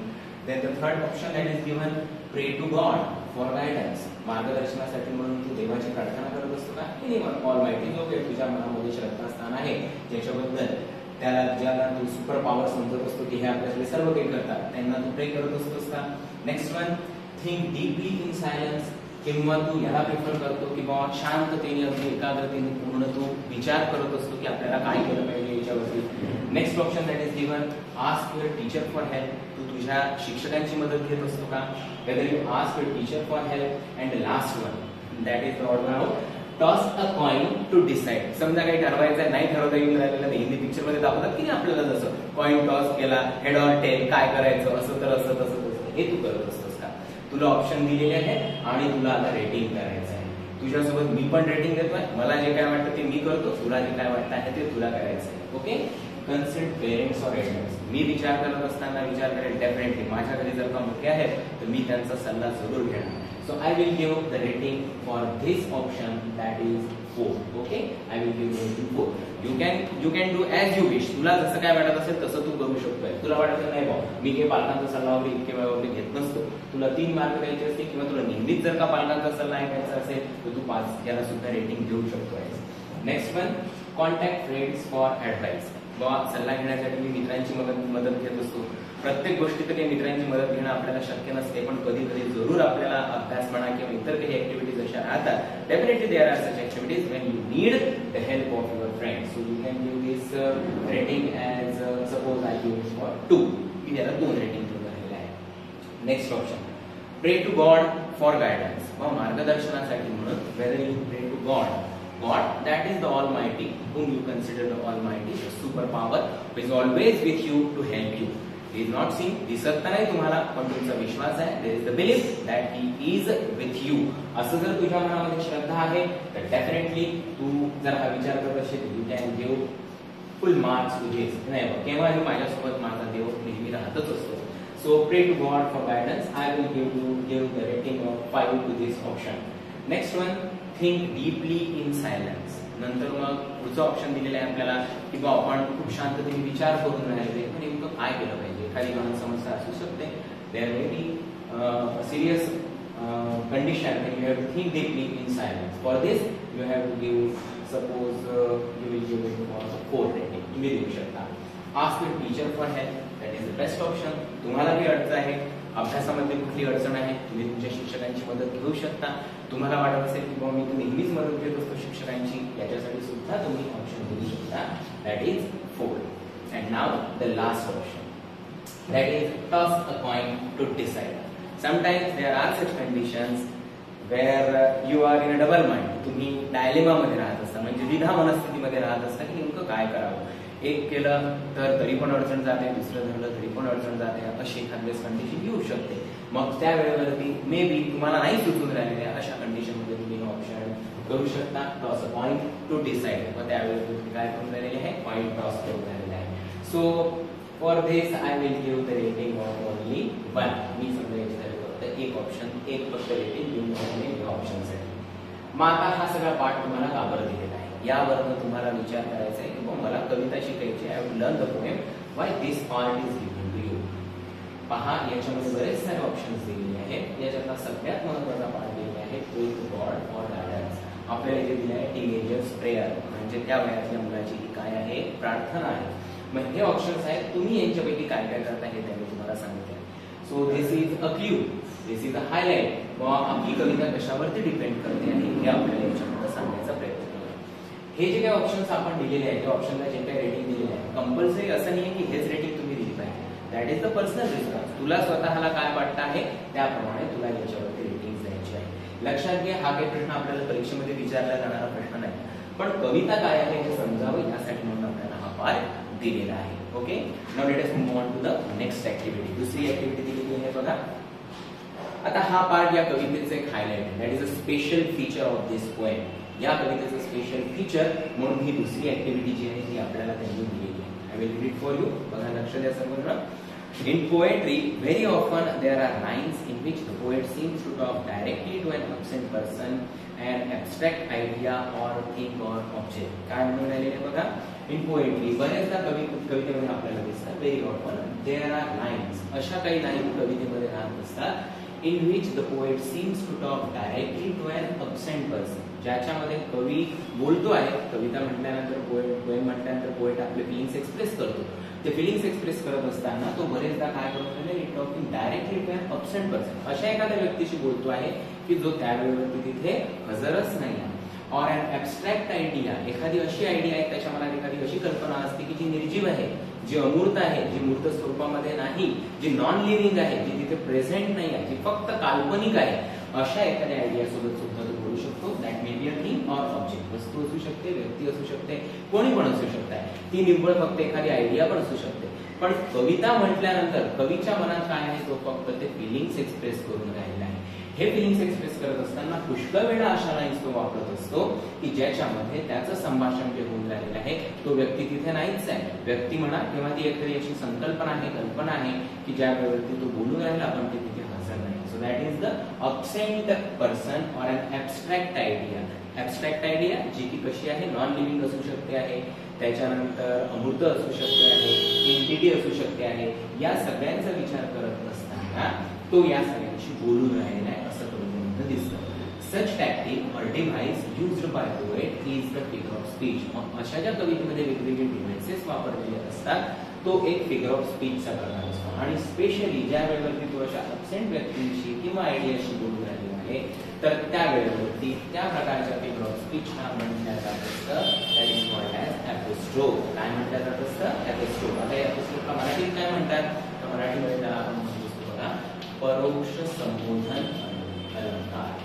Then the third option that is given, pray to God for guidance. मार्गदर्शनासाठी म्हणून तू देवाची प्रार्थना करत असतो का? एनीवन ऑलमायटी, जो काही तुझ्या मनामध्ये श्रद्धास्थान आहे ज्याच्याबद्दल त्याला ज्याला तू सुपर पॉवर समजत असतो की हे आपल्याकडे सर्व काही करतात, त्यांना तू प्रे करत असतोस का? Next one, think deeply in silence. किंवा तू याला प्रिफर करतो की बाबा शांततेने अगदी एकाग्रतेने पूर्ण तू विचार करत असतो की आपल्याला काय केलं पाहिजे याच्यावरती. Next option that is given, ask your teacher for help. तू तुझ्या शिक्षकांची मदत घेत असतो का? Whether you ask your teacher for help. And last one, that is the order of toss a coin to decide. समजा काही ठरवायचं आहे, नाही ठरवता येऊन राहिलेलं नाही, हिंदी पिक्चर मध्ये दाखवतात की नाही आपल्याला, जसं कॉइन टॉस केला, हेड ऑर टेल, काय करायचं, असं तर असं तसं तसं, हे तू करत असतोस का? तुला ऑप्शन दिलेले आहे आणि तुला आता रेटिंग करायचं आहे. तुझ्यासोबत मी पण रेटिंग देतोय, मला जे काय वाटतं ते मी करतो, तुला जे काय वाटतं आहे ते तुला करायचं आहे. ओके, कन्सल्ट पेरेंट्स और एल्डर्स. मी विचार करत असताना विचार करेल डेफिनेटली माझ्या घरी जर का मोठे आहेत तर मी त्यांचा सल्ला जरूर घेणार. So I will give the rating for this option, that is 4. Okay, I will give rating 4. You can do as you wish. तुला जसं काय वाटत असेल तसं तू करू शकतोय. तुला वाटत नाही बाबा मी काही पालकांचा सल्ला वगैरे इतके वेळा वगैरे घेत नसतो, तुला 3 मार्क द्यायचे असतील किंवा तुला नेहमीच जर का पालकांचा सल्ला ऐकायचा असेल तर तू 5 याला सुद्धा रेटिंग देऊ शकतोय. Next one, contact friends for advice. बाबा सल्ला घेण्यासाठी मी मित्रांची मदत घेत असतो. प्रत्येक गोष्टीत काही मित्रांची मदत घेणं आपल्याला शक्य नसते, पण कधी कधी जरूर आपल्याला अभ्यास म्हणा किंवा इतर काही ऍक्टिव्हिटीज अशा राहतात. Definitely there are such activities when you need the help of your friends. So you can give this rating as suppose I give for 2. मी त्याला 2 रेटिंग दिलेलं आहे. Next option, pray to God for guidance. मार्गदर्शनासाठी म्हणून whether you pray to God, God, that is the Almighty, whom you consider the Almighty, the superpower, who is always with you to help you. He is not seen, दिसत नाही तुम्हाला, पण तुमचा विश्वास आहे. There is the belief that he is with you. असं जर तुझ्या मनामध्ये श्रद्धा आहे तर डेफिनेटली तू जर हा विचार करत असेल you can give full marks to this. नाही केव्हाही माझ्यासोबत माझा देव नेहमी राहतच असतो. So pray to God for guidance. I will give the rating of 5 to this option. Next one, think deeply in silence. नंतर मग पुढचं ऑप्शन दिलेलं आहे आपल्याला की बा आपण खूप शांततेने विचार करून राहिले पण नेमकं काय केलं पाहिजे. एखादी गहन समस्या असू शकते, there may be serious condition and you have to think deeply in silence. For this you have to give, suppose you will give it for 4 rating. तुम्ही देऊ शकता. Ask your teacher for help. That is the best option. तुम्हाला काही अडचण आहे, अभ्यासामध्ये कुठली अडचण आहे, तुम्ही तुमच्या शिक्षकांची मदत घेऊ शकता. तुम्हाला वाटत असेल की बाबा मी तर नेहमीच मदत घेत असतो शिक्षकांची, याच्यासाठी सुद्धा तुम्ही ऑप्शन देऊ शकता. That is 4. And now the last option, that is toss a coin to decide. Sometimes there are such conditions where you are in a double mind. तुम्ही डायलेमा मध्ये राहत असता, म्हणजे द्विधा मनस्थितीमध्ये राहत असता की नेमकं काय करावं. एक केलं तर तरी पण अडचण जाते, दुसरं झालं तरी पण अडचण जाते, अशी एखादी कंडिशन येऊ शकते. मग त्या वेळेवरती मे बी तुम्हाला नाही सुचून राहिलेल्या अशा कंडिशन मध्ये तुम्ही ऑप्शन करू शकता toss a point two decide. मग त्यावेळेस तुम्ही काय करून राहिलेले आहे, पॉइंट टॉस करून राहिलेले आहे. So for this I will give the rating of only 1. मी समजा याच्यासाठी फक्त एक ऑप्शन, एक फक्त रेटिंग देऊन राहिले या ऑप्शनसाठी. मग आता हा सगळा पार्ट तुम्हाला का बरं दिलेला आहे, यावरनं तुम्हाला विचार करायचा आहे की मला कविता शिकायची, I would learn the poem, why this part is given to you. पहा याच्यामध्ये बरेच सारे ऑप्शन्स दिलेले आहेत. याच्यातला सगळ्यात महत्त्वाचा पार्ट दिलेला आहे विथ गॉड फॉर गायडन्स. आपल्याला इथे दिले आहे टीनेजर्स प्रेयर, म्हणजे त्या वयातल्या मुलाची ही काय आहे, प्रार्थना आहे. मग हे ऑप्शन्स आहेत, तुम्ही यांच्यापैकी काय काय करता हे त्यांनी तुम्हाला सांगितलं. So this is a clue, this is a highlight. आपली कविता कशावरती डिपेंड करते आहे हे आपल्याला याच्यामध्ये सांगण्याचा प्रयत्न केला. हे जे काही ऑप्शन्स आपण दिलेले आहेत, त्या ऑप्शनला जे काही रेटिंग दिलेले आहे, कंपल्सरी असं नाही की हेच रेटिंग तुम्ही दिली पाहिजे. That is the personal response. तुला स्वतःला काय वाटतं आहे त्याप्रमाणे तुला याच्यावरती रेटिंग द्यायची आहे. लक्षात घ्या, हा काही प्रश्न आपल्याला परीक्षेमध्ये विचारला जाणारा प्रश्न नाही, पण कविता काय आहे हे समजावं यासाठी म्हणून आपल्याला हा पार्ट दिलेला आहे. Okay, now let us move on to the next activity. दुसरी ऍक्टिव्हिटी दिलेली आहे बघा. आता हा पार्ट या कवितेचं एक हायलाइट आहे, that is a special feature of this poem. या कवितेचं स्पेशल फीचर म्हणून ही दुसरी ऍक्टिव्हिटी जी आहे ती आपल्याला त्यांनी दिलेली आहे. I will read it for you. बघा, लक्ष द्या सर्वांना. In poetry, very often there are lines in which the poet seems to talk directly to an absent person, an abstract idea or thing or object. काय म्हणून राहिलेले बघा, in poetry बरेचदा कवितेमध्ये आपल्याला दिसतात very often there are lines, अशा काही लाईन कवितेमध्ये राहत असतात in which the poet seems to talk directly to an absent person. ज्याच्यामध्ये कवी बोलतो आहे, कविता म्हटल्यानंतर पोएम म्हटल्यानंतर पोएट आपले फिलिंग्स एक्सप्रेस करतो. ते फिलिंग्स एक्सप्रेस करत असताना तो बरेचदा काय करतो, talking directly to an absent person, अशा एखाद्या व्यक्तीशी बोलतो आहे की जो त्यावेळेवरती तिथे हजरच नाही आहे. और एन ॲब्स्ट्रॅक्ट आयडिया, एखादी अशी आयडिया आहे, त्याच्या मनात एखादी अशी कल्पना असते की जी निर्जीव आहे, जी अमूर्त आहे, जी मूर्त स्वरूपामध्ये नाही, जी नॉन लिव्हिंग आहे, जी तिथे प्रेझेंट नाही आहे, जी फक्त काल्पनिक आहे, अशा एखाद्या आयडिया सोबत सुद्धा तो बोलू शकतो. That may be a thing or object. वस्तू असू शकते, व्यक्ती असू शकते, कोणी पण असू शकते. ती निव्वळ फक्त एखादी आयडिया पण असू शकते. पण कविता म्हटल्यानंतर कवीच्या मनात काय आहे, तो फक्त ते फिलिंग्स एक्सप्रेस करून राहिला आहे. हे फिलिंग्स एक्सप्रेस करत असताना पुष्कळ वेळा अशा लाईन्स तो वापरत असतो की ज्याच्यामध्ये त्याचं संभाषण जे होऊन राहिलेलं आहे तो व्यक्ती तिथे नाहीच आहे. व्यक्ती म्हणा किंवा ती एखादी अशी संकल्पना आहे, कल्पना आहे की ज्या वेळेवरती तो बोलून राहिला पण ते तिथे हजर नाही. So that is the absent person or an abstract idea. Abstract idea जी की कशी आहे, नॉन लिव्हिंग असू शकते आहे, त्याच्यानंतर अमूर्त असू शकते आहे, एंटिटी असू शकते आहे. या सगळ्यांचा विचार करत असताना तो या सगळ्यांशी बोलून राहिला आहे असं कवितेमध्ये दिसतं. Such tactic or device used by poet is the figure of speech. अशा ज्या कवितेमध्ये वेगवेगळे डिव्हाइसेस वापरलेले असतात तो एक फिगर ऑफ स्पीचचा प्रकार असतो. आणि स्पेशली ज्या वेळेवरती तो अशा अब्सेंट व्यक्तींशी किंवा आयडियाशी बोलून राहिलेला आहे तर त्या वेळेवरती त्या प्रकारच्या फिगर ऑफ स्पीचला म्हटलं जात असतं दॅट इज कॉल्ड ॲज एपिस्ट्रोफ. काय म्हटलं जात असतं, एपिस्ट्रोफ. आता एपिस्ट्रोफला मराठीत काय म्हणतात, तर मराठीमध्ये त्याला आपण म्हणू शकतो बघा परोक्ष संबोधन अलंकार.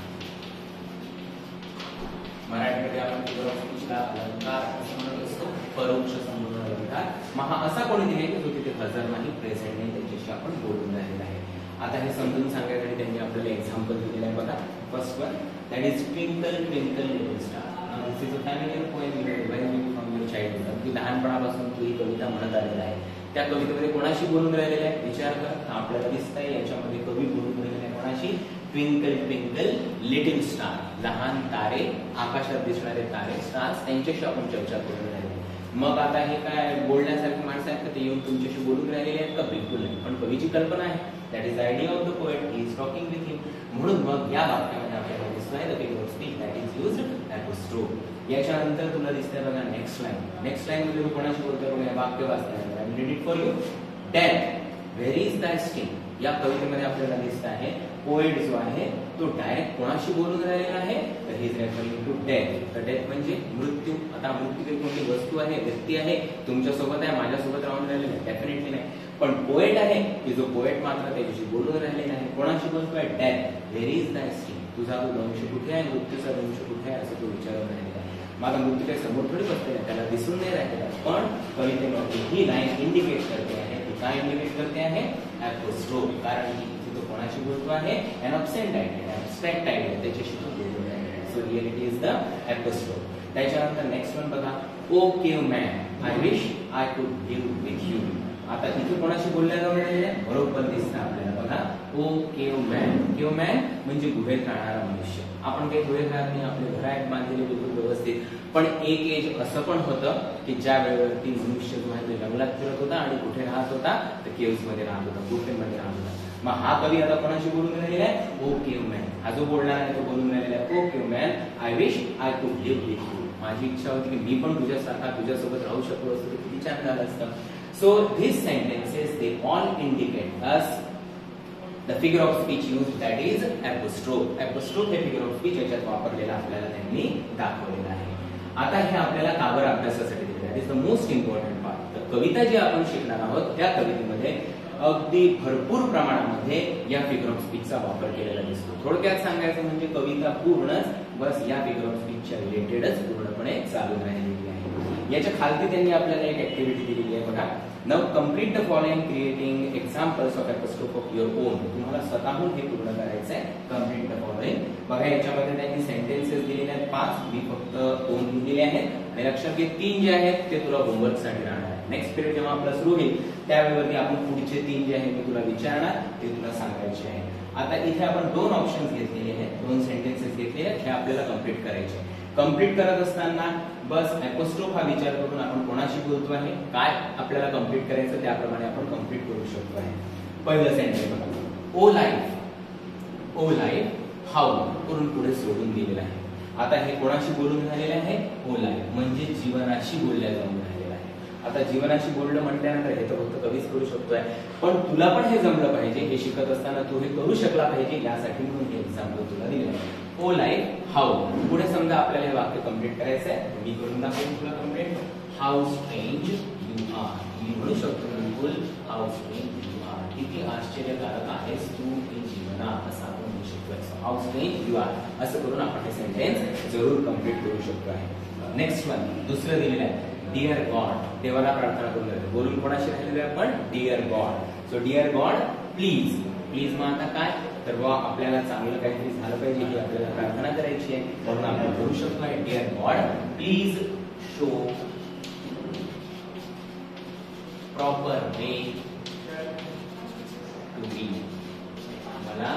मराठीमध्ये आपण फिगर ऑफ स्पीचला अलंकार असं म्हणत असतो, परोक्ष संबोधन अलंकार. मग असा कोणी दिले की जो तिथे हजर नाही, प्रेझेंट नाही, त्याच्याशी आपण बोलून राहिलेला आहे. आता हे समजून सांगण्यासाठी त्यांनी आपल्याला एक्झाम्पल दिलेलं आहे बघा. First one that is twinkle twinkle little star. This is a familiar poem very from your childhood. अगदी लहानपणापासून तू ही कविता म्हणत आलेला आहे. त्या कवितेमध्ये कोणाशी बोलून राहिलेला आहे विचार कर. आपल्याला दिसतंय याच्यामध्ये कवी बोलून राहिलेला आहे कोणाशी, ट्विंकल ट्विंकल लिटिल स्टार. लहान तारे, आकाशात दिसणारे तारे, स्टार्स, त्यांच्याशी आपण चर्चा करून राहिलो. मग आता हे काय बोलण्यासारखी माणसं आहेत का, ते येऊन तुमच्याशी बोलून राहिलेले आहेत का, बिलकुल नाही. पण कवीची कल्पना आहे, that is idea of the poet, he is talking with him. म्हणून मग या वाक्यामध्ये आपल्याला दिसतंय the figure of speech that is used apostrophe. याच्यानंतर तुला दिसतंय बघा नेक्स्ट लाईन. नेक्स्ट लाईन मध्ये कोणाशी बोलतोय बघा, वाक्य वाचताय. I will read it for you. Death where is that sting. या कवितेमध्ये आपल्याला दिसत आहे पोएट जो आहे तो डायरेक्ट कोणाशी बोलून राहिलेला आहे, तर he is referring to death. तर डेथ म्हणजे मृत्यू. आता मृत्यू काही कोणती वस्तू आहे, व्यक्ती आहे, तुमच्यासोबत आहे, माझ्यासोबत राहून राहिलेलं आहे, डेफिनेटली नाही. पण पोएट आहे की जो पोएट मात्र त्याच्याशी बोलून राहिलेला आहे. कोणाशी बोलतोय, death. Where is that sting. तुझा दंश कुठे आहे, मृत्यूचा दंश कुठे आहे असं तो विचारून राहिलेला आहे. माझा मृत्यू काही समोर थोडी बसते, त्याला दिसून नाही राहिलेला, पण कवितेमध्ये ही लाईन इंडिकेट करते आहे. ती काय इंडिकेट करते आहे? ॲपोस्ट्रोफी. कारण की इथे तो कोणाशी बोलतो आहे? An absent idea, abstract idea, त्याच्याशी तो बोलतो आहे. So here it is the apostrophe. त्याच्यानंतर नेक्स्ट वन बघा, O caveman I wish I could live with you. आता इथे कोणाशी बोलल्या जाऊन राहिले? बरोबर दिसतं आपल्याला बघा, ओ केव्हमॅन. केव्हमॅन म्हणजे गुहेत राहणारा मनुष्य. आपण काही गुहेत राहत नाही, आपले घर आहेत बांधलेले बिलकुल व्यवस्थित, पण एक एज असं पण होतं की ज्या वेळेवरती मनुष्य जो आहे तो जंगलात फिरत होता आणि कुठे राहत होता? तर केव्स मध्ये राहत होता, गुफेमध्ये राहत होता. मग हा कवी आता कोणाशी बोलून राहिलेला आहे? ओ केव्हमॅन. हा जो बोलणार आहे तो बोलून राहिलेला आहे, O caveman I wish I could live with you. माझी इच्छा होती की मी पण तुझ्यासारखा तुझ्यासोबत राहू शकलो असतो, किती छान झालं असतं. So these sentences they all indicate us the figure of speech used, that is apostrophe. Apostrophe हे figure of speech याच्यात वापरलेला आपल्याला त्यांनी दाखवलेला आहे. आता हे आपल्याला काबर अभ्यासासाठी दिलेलं आहे. That is the most important part. तर कविता जी आपण शिकणार आहोत त्या कवितेमध्ये अगदी भरपूर प्रमाणामध्ये या फिगर ऑफ स्पीचचा वापर केलेला दिसतो. थोडक्यात सांगायचं म्हणजे कविता पूर्णच बस या फिगर ऑफ स्पीचच्या रिलेटेडच पूर्णपणे चालू राहिलेली आहे. याच्या खालती त्यांनी आपल्याला एक ऍक्टिव्हिटी दिलेली आहे बघा, now complete the following creating examples of apostrophe of your on. तुम्हाला स्वतःहून हे पूर्ण करायचं आहे. Complete the following. बघा याच्यामध्ये त्यांनी सेंटेन्सेस दिलेले आहेत 5, मी फक्त 2 लिहिलेले आहेत आणि लक्षात घे 3 जे आहेत ते तुला होमवर्क साठी राहणार आहे. नेक्स्ट पिरियड जेव्हा आपला सुरू होईल त्यावेळी आपण पुढचे 3 जे आहेत मी तुला विचारणार, ते तुला सांगायचे आहे. आता इथे आपण 2 ऑप्शन्स घेतलेले आहेत, 2 सेंटेन्सेस घेतलेले आहेत, हे आपल्याला कंप्लीट करायचे. कंप्लीट करत असताना बस ॲपोस्ट्रोफ हा विचार करून आपण कोणाशी बोलतो आहे, काय आपल्याला कंप्लीट करायचं त्याप्रमाणे आपण कंप्लीट करू शकतो आहे. पहिलं सेंटेन्स बघा, ओ लाईफ. ओ लाईफ हाऊ करून पुढे सोडून दिलेलं आहे. आता हे कोणाशी बोलून झालेले आहे? ओ लाईफ म्हणजे जीवनाशी बोलल्या जाऊन राहिलेलं आहे. आता जीवनाशी बोलणं म्हटल्यानंतर हे तर फक्त कवीच करू शकतोय, पण तुला पण हे जमलं पाहिजे, हे शिकत असताना तू हे करू शकला पाहिजे, यासाठी म्हणून हे एक्झाम्पल तुला दिलेलं आहे. ओ लाईफ हाऊ. पुढे समजा आपल्याला हे वाक्य कंप्लीट करायचं आहे, मी करून दाखवेन तुला complete. How strange you are. मी म्हणू शकतो बिलकुल, हाऊ स्ट्रेंज यू आर. किती आश्चर्यकारक आहेस तू इन जीवनात, असं आपण म्हणू शकतो. हाऊ स्ट्रेंज यू आर असं करून आपण हे सेंटेन्स जरूर कंप्लीट करू शकतो आहे. नेक्स्ट वन दुसरं दिलेलं आहे, डिअर गॉड. देवाला प्रार्थना करून राहिलो, बोलून कोणाशी राहिलेलो आहे आपण? Dear God. So dear God please. Please मग आता काय तर बुवा आपल्याला चांगलं काहीतरी झालं पाहिजे ही आपल्याला प्रार्थना करायची आहे, म्हणून आपण करू शकतो आहे dear God please show proper way to me. मला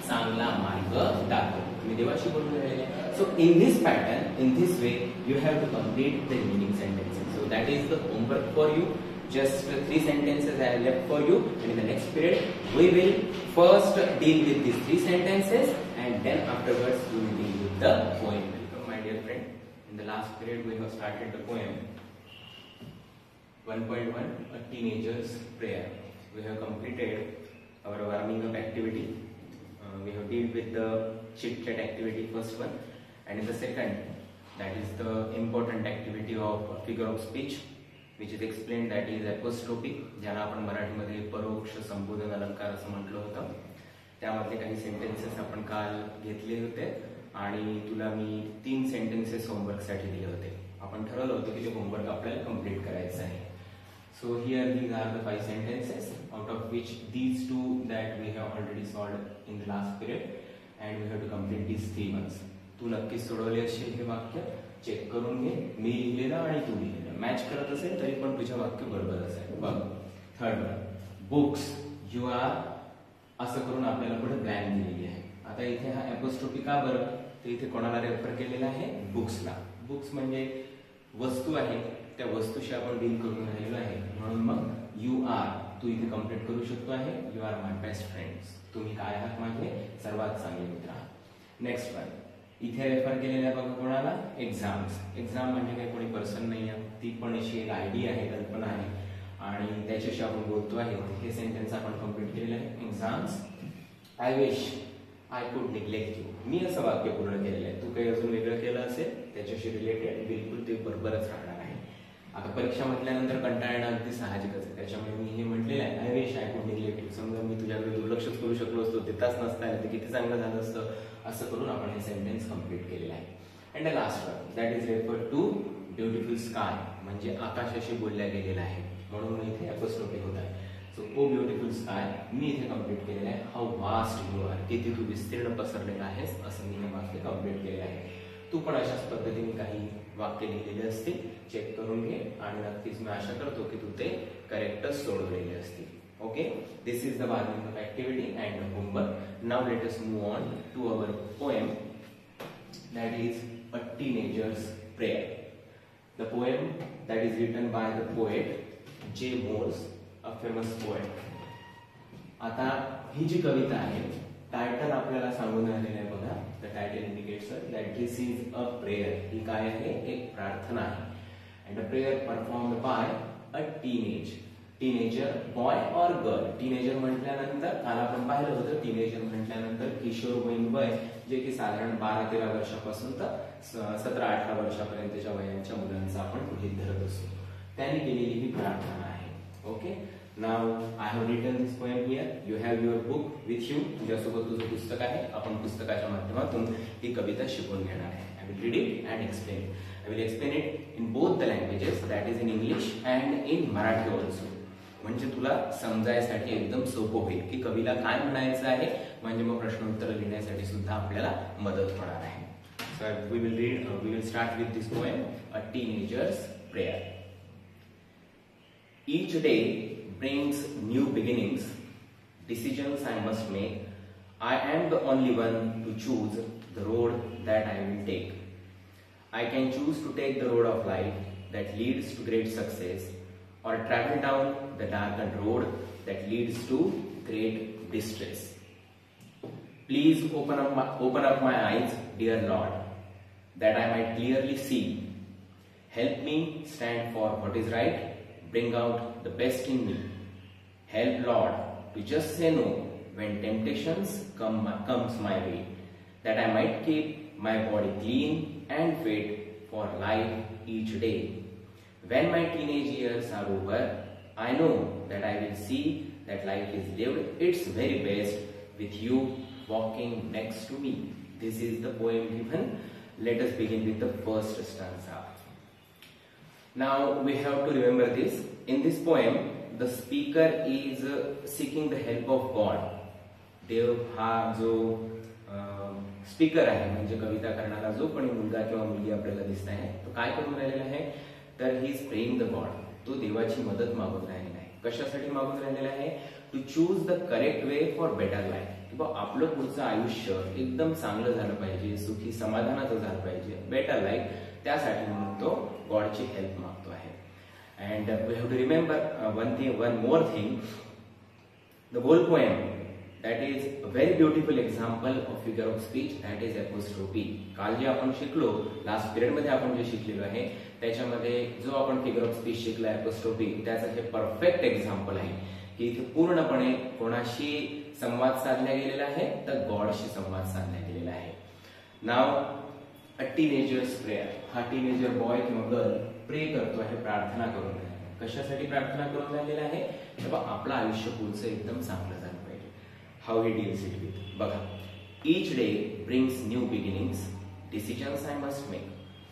चांगला मार्ग दाखव. मी देवाशी बोलून राहिले. So in this pattern, in this way you have to complete the remaining sentences. So that is the homework for you. Just 3 sentences I have left for you, and in the next period we will first deal with these 3 sentences and then afterwards we will deal with the poem. Welcome my dear friend. In the last period we have started the poem 1.1, a teenager's prayer. We have completed our warming up activity. We have dealt with the chit chat activity, first one, and in the second, that is the important activity of figure of speech, which is explained, that is apostrophe, ज्याला आपण मराठीमध्ये परोक्ष संबोधन अलंकार असं म्हटलं होतं. त्यामधले काही सेंटेन्सेस आपण काल घेतले होते आणि तुला मी 3 सेंटेन्सेस होमवर्क साठी दिले होते. आपण ठरवलं होतं की ते होमवर्क आपल्याला कंप्लीट करायचं आहे. So here these are the 5 sentences, out of which these 2 that we have already solved in the last period, and we have to complete these 3 ones. तू नक्कीच सोडवले असशील हे वाक्य, चेक करून घे. मी लिहिलेलं आणि तू लिहिलेलं मॅच करत असेल तरी पण तुझ्या वाक्य बरोबर असेल. बघ third one, books you are असं करून आपल्याला पुढे ब्लँक दिलेली आहे. आता इथे हा एपोस्ट्रोफी का बरं, तर इथे कोणाला रेफर केलेला आहे? बुक्सला. बुक्स म्हणजे वस्तू आहे, त्या वस्तूशी आपण डील करून राहिलेलो आहे, म्हणून मग यू आर तू इथे कंप्लीट करू शकतो आहे. You are my best friends. तुम्ही काय आहात? माझे सर्वात चांगले मित्र आहात. नेक्स्ट वन, इथे रेफर केलेल्या बघा कोणाला? एक्झाम्स. एक्झाम म्हणजे काही कोणी पर्सन नाही आहे, ती पण अशी एक आयडिया आहे, कल्पना आहे आणि त्याच्याशी आपण बोलतो आहे. हे सेंटेन्स आपण कंप्लीट केलेलं आहे. Exams I wish I could neglect you. मी असं वाक्य पूर्ण केलेलं आहे. तू काही अजून वेगळं केलं असेल त्याच्याशी रिलेटेड बिलकुल ते बरोबरच राहणार आहे. आता परीक्षा म्हटल्यानंतर कंटाळा येणं अगदी साहजिकच आहे, त्याच्यामुळे मी हे म्हटलेलं आहे I wish I could neglect you. समजा मी तुझ्याकडे दुर्लक्षच करू शकलो असतो, तिथंच नसता आलं तर किती चांगलं झालं असतं. असं करून आपण हे सेंटेन्स कंप्लीट केलेलं आहे. And the last one that is refer to beautiful sky, म्हणजे आकाशाशी बोलल्या गेलेला आहे, म्हणून इथे अपोस्ट्रोफी होत आहे. सो ओ ब्युटिफुल स्काय मी इथे कंप्लीट केलेलं आहे. हाऊ वास्ट यू आर, किती तू विस्तीर्ण पसरलेला आहेस, असं मी हे वाक्य कंप्लीट केलेलं आहे. तू पण अशाच पद्धतीने काही वाक्य लिहिलेले असतील, चेक करून घे आणि नक्कीच मी आशा करतो की तू ते करेक्टच सोडवलेले असतील. Okay, this is the warming up activity and homework. Now let us move on to our poem that is a teenager's prayer. The poem that is written by the poet J. Morse, a famous poet. आता ही जी कविता आहे, title आपल्याला सांगून राहिलेलं आहे बघा. The title indicates that this is a prayer. ही काय आहे, एक प्रार्थना आहे. And a prayer performed by a teenager boy और गर्ल. टीनेजर म्हटल्यानंतर काल आपण पाहिलं होतं, टीनेजर म्हटल्यानंतर किशोरवयीन वय, जे की साधारण 12-13 वर्षापासून तर 17-18 वर्षापर्यंतच्या वयांच्या मुलांचा आपण गृहीत धरत असतो. त्यांनी केलेली ही प्रार्थना आहे. Okay, now I have written this poem here. You have your book with you. तुझ्यासोबत तुझं पुस्तक आहे. आपण पुस्तकाच्या माध्यमातून ही कविता शिकून घेणार आहे. I will read it and explain. I will explain it in both the languages, that is in English and in Marathi also. म्हणजे तुला समजायसाठी एकदम सोपं होईल की कवीला काय म्हणायचं आहे, म्हणजे मग प्रश्नोत्तर लिहिण्यासाठी सुद्धा आपल्याला मदत होणार आहे. So we will start with this poem, a teenagers prayer. Each day brings new beginnings, decisions I must make. I am the only one to choose the road that I will take. I can choose to take the road of life that leads to great success, or travel down the darkened road that leads to great distress. Please open up my eyes, dear Lord, that I might clearly see. Help me stand for what is right. Bring out the best in me. Help, Lord, to just say no when temptations comes my way, that I might keep my body clean and fit for life each day. When my teenage years are over, I know that I will see that life is lived its very best with you walking next to me. This is the poem given. Let us begin with the first stanza. Now we have to remember this. In this poem, the speaker is seeking the help of God. देव हा जो speaker आहे, म्हणजे कविता करणारा जो पण मुलगा किंवा मुलगी आपल्याला दिसत आहे, तो काय करून राहिलेला आहे, तर he is praying the God. तो देवाची मदत मागून राहिलेला आहे. कशासाठी मागून राहिलेला आहे, to choose the correct way for better life. किंवा आपलं पुढचं आयुष्य एकदम चांगलं झालं पाहिजे, सुखी समाधानाचं झालं पाहिजे, बेटर लाईफ, त्यासाठी म्हणून तो गॉडची हेल्प मागतो आहे. And we have to remember one more thing. The whole poem that is a very beautiful example of figure of speech, that is apostrophe. काल जे आपण शिकलो, लास्ट पिरियड मध्ये आपण जे शिकलेलो आहे, त्याच्यामध्ये जो आपण फिगर ऑफ स्पीच शिकला apostrophe, त्याचं हे परफेक्ट एक्झाम्पल आहे की इथे पूर्णपणे कोणाशी संवाद साधला गेलेला आहे, तर गॉडशी संवाद साधला गेलेला आहे. नाव अ टीनेजर्स प्रेयर. हा टीनेजर बॉय किंवा गर्ल प्रे करतो आहे, प्रार्थना करून राहिला. कशासाठी प्रार्थना करून राहिलेला आहे, तेव्हा आपलं आयुष्य पुढचं एकदम चांगलं झालं पाहिजे. How he deals it with. बघा, each day brings new beginnings, decisions I must make.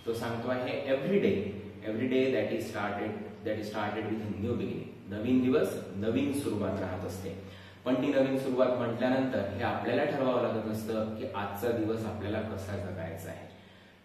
तो सांगतो आहे every day that is started with a new beginning. नवीन दिवस, नवीन सुरुवात राहत असते. पण ती नवीन सुरुवात म्हटल्यानंतर हे आपल्याला ठरवावं लागत असतं की आजचा दिवस आपल्याला कसा जगायचा आहे,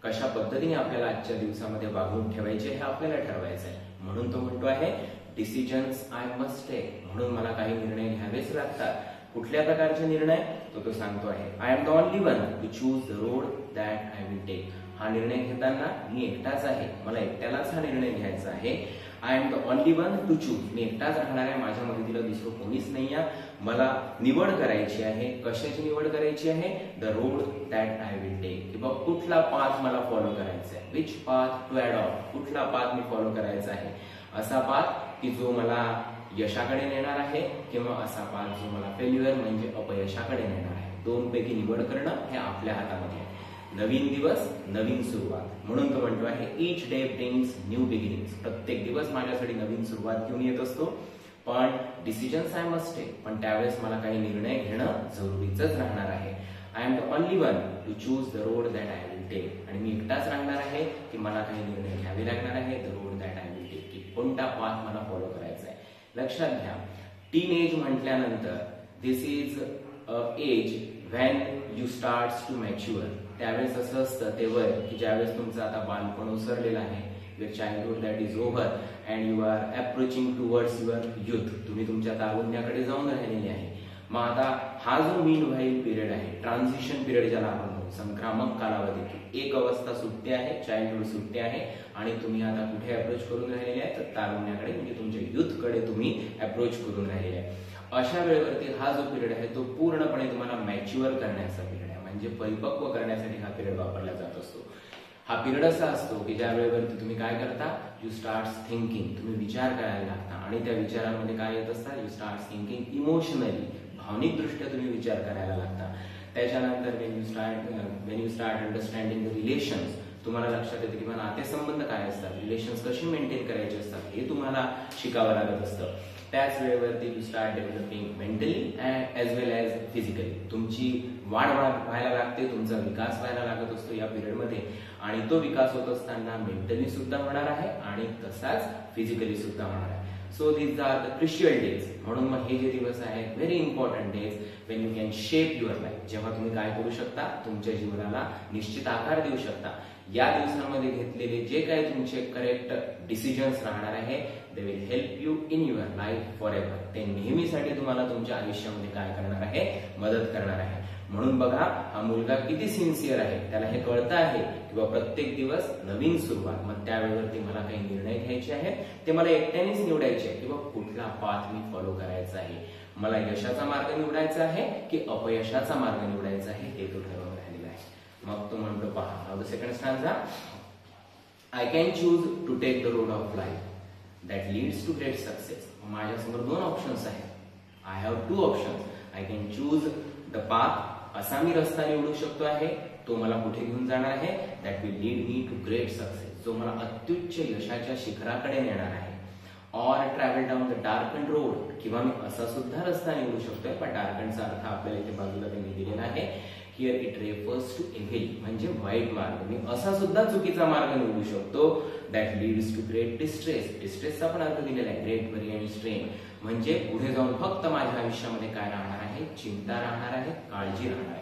कशा पद्धतीने आपल्याला आजच्या दिवसामध्ये वागून ठेवायचे हे आपल्याला ठरवायचं आहे. म्हणून तो म्हणतो आहे डिसिजन्स आय मस्ट टेक. म्हणून मला काही निर्णय घ्यावेच लागतात. कुठल्या प्रकारचे निर्णय, तो सांगतो आहे I am the only one to choose the road that I will take. हा निर्णय घेताना मी एकटाच आहे, मला एकट्यालाच हा निर्णय घ्यायचा आहे. I am the only one to choose. मी एकटाच राहणार आहे, माझ्या मदतीला दुसरं कोणीच नाही आहे. मला निवड करायची आहे. कशाची निवड करायची आहे, the road that I will take. किंवा कुठला पाथ मला फॉलो करायचा आहे, विच पाथ टू अडॉप्ट. कुठला पाथ मी फॉलो करायचा आहे, असा पाथ की जो मला यशाकडे नेणार आहे, किंवा असा पाथ जो मला फेल्युअर म्हणजे अपयशाकडे नेणार आहे. दोन पैकी निवड करणं हे आपल्या हातामध्ये आहे. नवीन दिवस, नवीन सुरुवात. म्हणून तो म्हणतो आहे each day brings new beginnings. प्रत्येक दिवस माझ्यासाठी नवीन सुरुवात घेऊन येत असतो. पण डिसिजन्स आय मस्ट टेक. पण त्यावेळेस मला काही निर्णय घेणं जरुरीच राहणार आहे. I am the only one to choose the road that I will will take, आणि मी एकटाच राहणार आहे की मला काही निर्णय घ्यावे लागणार आहे, the road that I will take, की कोणता पाथ मला फॉलो करायचा आहे. लक्षात घ्या, टीन एज म्हटल्यानंतर this is age when you start to mature. त्यावेळेस असं असतं ते वय की ज्यावेळेस तुमचं आता बालपण ओसरलेलं आहे, your childhood that is over and you are approaching towards your youth. तुम्ही तुमच्या तारुण्याकडे जाऊन राहिलेले आहे. मग आता हा जो मीन व्हाईल पिरियड आहे, ट्रान्झिशन पिरियड ज्याला आपण म्हणू, संक्रामक कालावधी, एक अवस्था सुटते आहे, चाइल्डहुड सुटते आहे आणि तुम्ही आता कुठे अप्रोच करून राहिलेले आहे, तर तारुण्याकडे म्हणजे तुमच्या युथकडे तुम्ही अप्रोच करून राहिलेले आहे. अशा वेळेवरती हा जो पिरियड आहे तो पूर्णपणे तुम्हाला मॅच्युअर करण्याचा पिरियड आहे, म्हणजे परिपक्व करण्यासाठी हा पिरियड वापरला जात असतो. हा पिरियड असा असतो की ज्या वेळेवरती तुम्ही काय करता, यू स्टार्ट थिंकिंग, तुम्ही विचार करायला लागता आणि त्या विचारांमध्ये काय येत असतात, यू स्टार्ट थिंकिंग इमोशनली, भावनिक दृष्ट्या तुम्ही विचार करायला लागता. त्याच्यानंतर Wien you start understanding the relations, तुम्हाला लक्षात येते की मला नातेसंबंध काय असतात, रिलेशन्स कशी मेंटेन करायचे असतात हे तुम्हाला शिकावं लागत असतं. त्याच वेळेवरती you start developing mentally as well as physically, तुमची वाढ व्हायला लागते, तुमचा विकास व्हायला लागत असतो या पिरियडमध्ये, आणि तो विकास होत असताना मेंटली सुद्धा होणार आहे आणि तसाच फिजिकली सुद्धा होणार आहे. So these are the crucial days. म्हणून मग हे जे दिवस आहेत, very important days when you can shape your life, जेव्हा तुम्ही काय करू शकता, तुमच्या जीवनाला निश्चित आकार देऊ शकता. या दिवसांमध्ये घेतलेले जे काही तुमचे करेक्ट डिसिजन्स राहणार आहे, they will help you in your life for ever. ते नेहमीसाठी तुम्हाला तुमच्या आयुष्यामध्ये काय करणार आहे, मदत करणार आहे. म्हणून बघा, हा मुलगा किती सिन्सिअर आहे, त्याला हे कळतं आहे किंवा प्रत्येक दिवस नवीन सुरुवात, मग त्यावेळेवरती मला काही निर्णय घ्यायचे आहेत, ते मला एकट्यानेच निवडायचे आहे किंवा कुठला पाथ मी फॉलो करायचा आहे, मला यशाचा मार्ग निवडायचा आहे की अपयशाचा मार्ग निवडायचा आहे, हे तो ठरवून राहिलेला आहे. मग तो म्हणतो पहा, the second stanza, I can choose to take the road of life that leads to great success. माझ्यासमोर दोन ऑप्शन्स आहेत, I have two options. I can choose the path, असा मी रस्ता निवडू शकतो आहे, तो मला कुठे घेऊन जाणार आहे, that will lead me to great success, जो मला अत्युच्च यशाच्या शिखराकडे नेणार आहे. Or travel down the darken road, किंवा मी असा सुद्धा रस्ता निवडू शकतोय, पण डार्कनचा अर्थ आपल्याला इथे बाजूला त्यांनी दिलेला आहे. Here it refers to evil, म्हणजे वाईट मार्ग. मी असा सुद्धा चुकीचा मार्ग निवडू शकतो, that leads to great distress. डिस्ट्रेसचा पण अर्थ दिलेला आहे, ग्रेट वरी आणि स्ट्रेन, म्हणजे पुढे जाऊन फक्त माझ्या आयुष्यामध्ये काय राहणार आहे, चिंता राहणार आहे, काळजी राहणार आहे.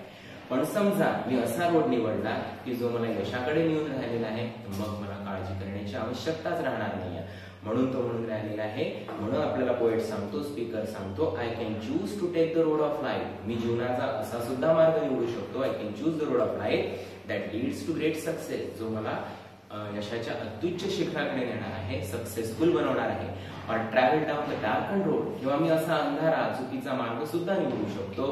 पण समजा मी असा रोड निवडला की जो मला यशाकडे नेऊन राहिलेला आहे, मग मला काळजी करण्याची आवश्यकताच राहणार नाहीये. म्हणून तो म्हणून राहिलेला आहे. म्हणून आपल्याला पोएट सांगतो, स्पीकर सांगतो, I can choose to take the road of life. मी जीवनाचा असा सुद्धा मार्ग निवडू शकतो, I can choose the road of life that leads to great success, जो मला यशाच्या अत्युच्च शिखराकडे नेणार आहे, सक्सेसफुल बनवणार आहे. Or travel down the darken road, किंवा मी असा अंधारा चुकीचा मार्ग सुद्धा निवडू शकतो,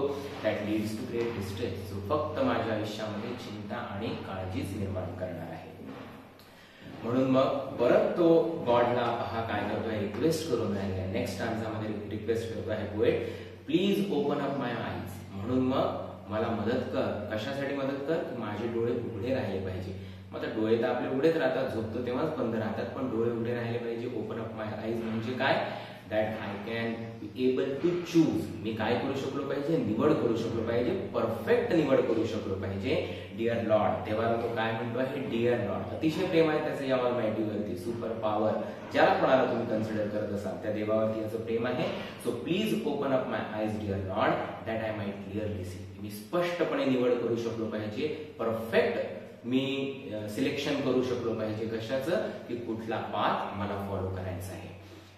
that leads to great distress, जो फक्त माझ्या आयुष्यामध्ये चिंता आणि काळजीच निर्माण करणार आहे. म्हणून मग परत तो गॉडला पहा काय करतोय, रिक्वेस्ट करून राहिलाय. नेक्स्ट स्टांजामध्ये रिक्वेस्ट करतो आहे poet, please open up my eyes. म्हणून मग मला मदत कर. कशासाठी मदत कर, की माझे डोळे उघडे राहिले पाहिजे. मग आता डोळे तर आपले उघडेच राहतात, झोपतो तेव्हाच बंद राहतात, पण डोळे उघडे राहिले पाहिजे. ओपन अप माय आईज म्हणजे काय, that I can be able to choose. मी काय करू शकलो पाहिजे, निवड करू शकलो पाहिजे, परफेक्ट निवड करू शकलो पाहिजे. डिअर लॉर्ड, तेव्हा तो काय म्हणतो आहे, डिअर लॉर्ड. अतिशय प्रेम आहे त्याचं या ऑलमायटीवरती, सुपर पॉवर, ज्याला कोणाला तुम्ही कन्सिडर करत असाल त्या देवावरती याचं प्रेम आहे. So please open up my eyes dear Lord that I might clearly see. मी स्पष्टपणे निवड करू शकलो पाहिजे, परफेक्ट मी सिलेक्शन करू शकलो पाहिजे. कशाचं, की कुठला पाथ मला फॉलो करायचा आहे.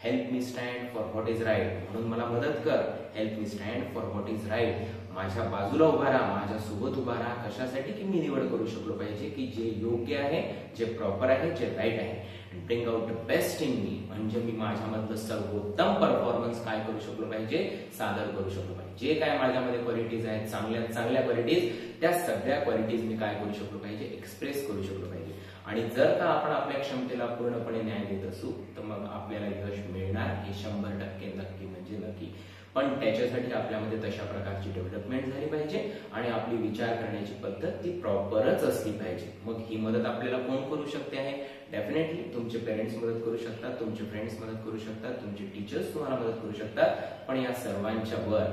Help me stand for what is right. म्हणून मला मदत कर. Help me stand for what is right. माझ्या बाजूला उभा राहा, माझ्या सोबत उभा राहा. कशासाठी, की मी निवड करू शकलो पाहिजे की जे योग्य आहे, जे प्रॉपर आहे, जे राईट आहे. Bring out the best in me, म्हणजे मी माझ्यामधलं सर्वोत्तम परफॉर्मन्स काय करू शकलो पाहिजे, सादर करू शकलो पाहिजे. जे काय माझ्यामध्ये क्वालिटीज आहेत, चांगल्या चांगल्या क्वालिटीज, त्या सगळ्या क्वालिटीज मी काय करू शकलो पाहिजे, एक्सप्रेस करू शकलो पाहिजे. आणि जर का आपण आपल्या क्षमतेला पूर्णपणे न्याय देत असू तर मग आपल्याला यश मिळणार, हे 100% नक्की म्हणजे नक्की. पण त्याच्यासाठी आपल्यामध्ये तशा प्रकारची डेव्हलपमेंट झाली पाहिजे आणि आपली विचार करण्याची पद्धत ती प्रॉपरच असली पाहिजे. मग ही मदत आपल्याला कोण करू शकते आहे, डेफिनेटली तुमचे पेरेंट्स मदत करू शकतात, तुमचे फ्रेंड्स मदत करू शकतात, तुमचे टीचर्स तुम्हाला मदत करू शकतात. पण या सर्वांच्या वर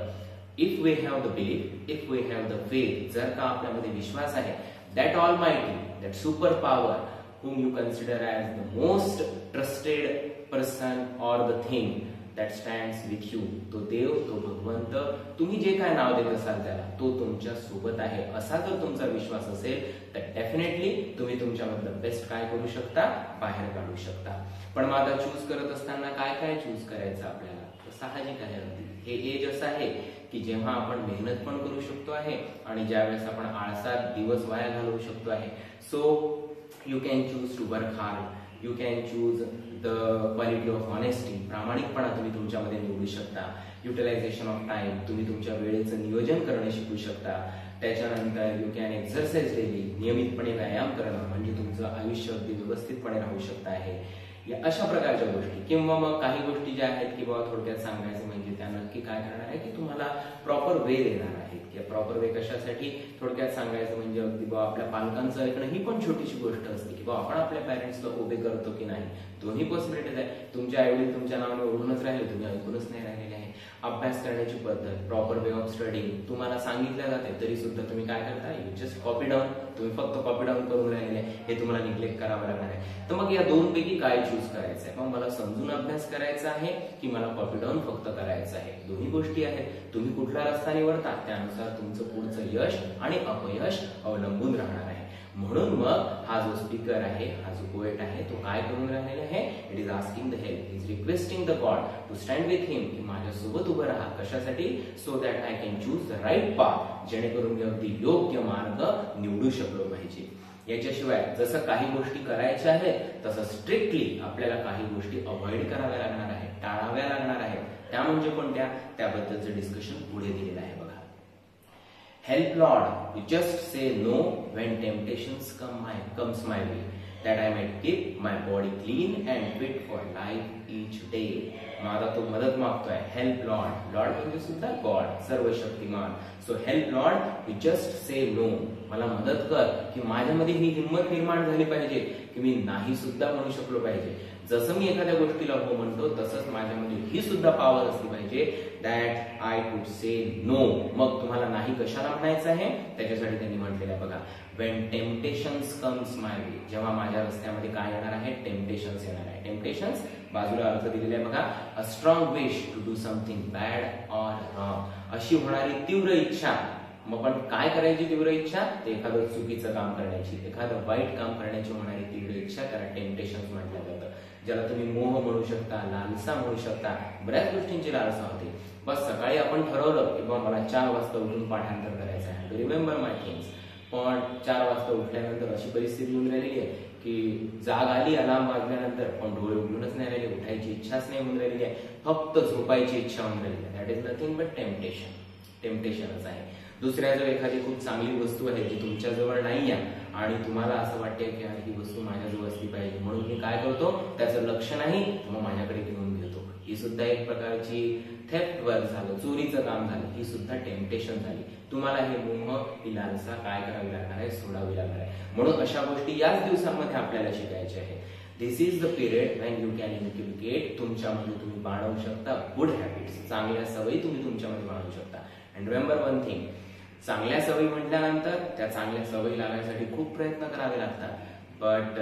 if we have the belief, if we have the faith, जर का आपल्यामध्ये विश्वास आहे, that Almighty, that super power whom you consider as the most trusted person or the thing that stands with you, तो देव, तो भगवंत, तुम्ही जे काय नाव देत असाल त्याला, तो तुमच्या सोबत आहे असा जर तुमचा विश्वास असेल तर डेफिनेटली तुम्ही तुमच्यामधलं बेस्ट काय करू शकता, बाहेर काढू शकता. पण मग आता चूज करत असताना काय काय चूज करायचं आपल्याला, तर साहजिक आहे हे एज असं आहे की जेव्हा आपण मेहनत पण करू शकतो आहे आणि ज्यावेळेस आपण आळसात दिवस वाया घालवू शकतो आहे. So you can choose to work hard, you can choose the quality of honesty, प्रामाणिकपणा तुम्ही तुमच्यामध्ये निवडू शकता. युटिलायझेशन ऑफ टाइम, तुम्ही तुमच्या वेळेचं नियोजन करणं शिकू शकता. त्याच्यानंतर यू कॅन एक्सरसाइज डेली, नियमितपणे व्यायाम करणं म्हणजे तुमचं आयुष्य अगदी व्यवस्थितपणे राहू शकतं आहे. या अशा प्रकारच्या गोष्टी. किंवा मग काही गोष्टी ज्या आहेत की बाबा थोडक्यात सांगायचं म्हणजे त्या नक्की काय करणार आहे की तुम्हाला प्रॉपर वे देणार आहेत. किंवा प्रॉपर वे कशासाठी, थोडक्यात सांगायचं म्हणजे अगदी बाबा आपल्या पालकांचं ऐकणं ही पण छोटीशी गोष्ट असते की बाबा आपण आपल्या पॅरेंट्सला ओबे करतो की नाही. दोन्ही पॉसिबिलिटीज आहे. तुमच्या आईवडील तुमच्या नावाने ओढूनच राहिले, तुम्ही ऐकूनच नाही राहिलेले आहे. अभ्यास करण्याची पद्धत, प्रॉपर वे ऑफ स्टडिंग तुम्हाला सांगितलं जाते तरी सुद्धा तुम्ही काय करता, यू जस्ट कॉपी डाऊन, तुम्ही फक्त कॉपी डाऊन करून राहिलेले, हे तुम्हाला निग्लेक्ट करावं लागणार आहे. तर मग या दोन पैकी काय चूज करायचं आहे, मग मला समजून अभ्यास करायचा आहे की मला कॉपी डाऊन फक्त करायचं आहे. दोन्ही गोष्टी आहेत. तुम्ही कुठला रस्ता निवडता त्यानुसार तुमचं पुढचं यश आणि अपयश अवलंबून राहणार आहे. म्हणून मग हा जो स्पीकर आहे, हा जो पोएट आहे, तो काय करून राहिलेला आहे, it is asking the help, is requesting the God to stand with him, की माझ्यासोबत उभं राहा. कशासाठी, so that I can choose the right path, जेणेकरून मी अगदी योग्य मार्ग निवडू शकलो पाहिजे. याच्याशिवाय जसं काही गोष्टी करायच्या आहेत तसं स्ट्रिक्टली आपल्याला काही गोष्टी अवॉइड कराव्या लागणार आहेत, टाळाव्या लागणार आहेत. त्या म्हणजे कोणत्या, त्याबद्दलचं डिस्कशन पुढे दिलेलं आहे बघा. Help Lord, you just say no when temptations comes my way, that I might keep my body clean and fit for life each day. माझा तो मदत मागतोय. हेल्प लॉर्ड, लॉर्ड म्हणजे सुद्धा गॉड, सर्वशक्तिमान. So help Lord, you just say no, मला मदत कर की माझ्यामध्ये ही हिंमत निर्माण झाली पाहिजे की मी नाही सुद्धा म्हणू शकलो पाहिजे. जसं मी एखाद्या गोष्टीला हो म्हणतो तसंच माझ्यामध्ये ही सुद्धा पॉवर असली पाहिजे, that I could say no. मग तुम्हाला नाही कशाला म्हणायचं आहे, त्याच्यासाठी त्यांनी म्हटलेलं आहे बघा, वेन टेम्पटेशन्स कम्स माय वे, जेव्हा माझ्या रस्त्यामध्ये काय येणार आहे, टेम्पटेशन्स येणार आहे. टेम्पटेशन्स बाजूला अर्थ दिलेला आहे बघा, a strong wish to do something bad or wrong, अशी होणारी तीव्र इच्छा. मग पण काय करायची तीव्र इच्छा, ते एखादं चुकीचं काम करण्याची, एखादं वाईट काम करण्याची होणारी तीव्र इच्छा, त्याला टेम्पटेशन्स म्हटलं जातं. ज्याला तुम्ही मोह म्हणू शकता, लालसा म्हणू शकता. बऱ्याच गोष्टींची लालसा होते. बस सकाळी आपण ठरवलं की बाबा मला 4 वाजता उठून पाठांतर करायचं आहे, रिमेंबर माय थिंग्स. पण 4 वाजता उठल्यानंतर अशी परिस्थिती येऊन राहिलेली आहे की जाग आली अलार्म वाजल्यानंतर पण डोळे उघडूनच नाही राहिले, उठायची इच्छाच नाही होऊन राहिलेली आहे, फक्त झोपायची इच्छा होऊन राहिली आहे. That is nothing but temptation. टेम्पटेशनच आहे. दुसऱ्याजवळ एखादी खूप चांगली वस्तू आहे जी तुमच्याजवळ नाही आहे आणि तुम्हाला असं वाटते की ही वस्तू माझ्याजवळ असली पाहिजे, म्हणून मी काय करतो, त्याचं लक्ष नाही मग माझ्याकडे घेऊन घेतो. ही सुद्धा एक प्रकारची थेफ्ट वर्क झालं, चोरीचं काम झालं, ही सुद्धा टेम्पटेशन झाली. तुम्हाला हे मोह, ही लालसा काय करावी लागणार आहे, सोडावी लागणार आहे. म्हणून अशा गोष्टी याच दिवसांमध्ये आपल्याला शिकायच्या आहेत. This is the period when you can inculcate, तुमच्यामध्ये तुम्ही बाळगू शकता गुड हॅबिट्स, चांगल्या सवयी तुम्ही तुमच्यामध्ये बाळगू शकता. अँड रिमेंबर वन थिंग, चांगल्या सवयी म्हटल्यानंतर त्या चांगल्या सवयी लागायसाठी खूप प्रयत्न करावे लागतात. बट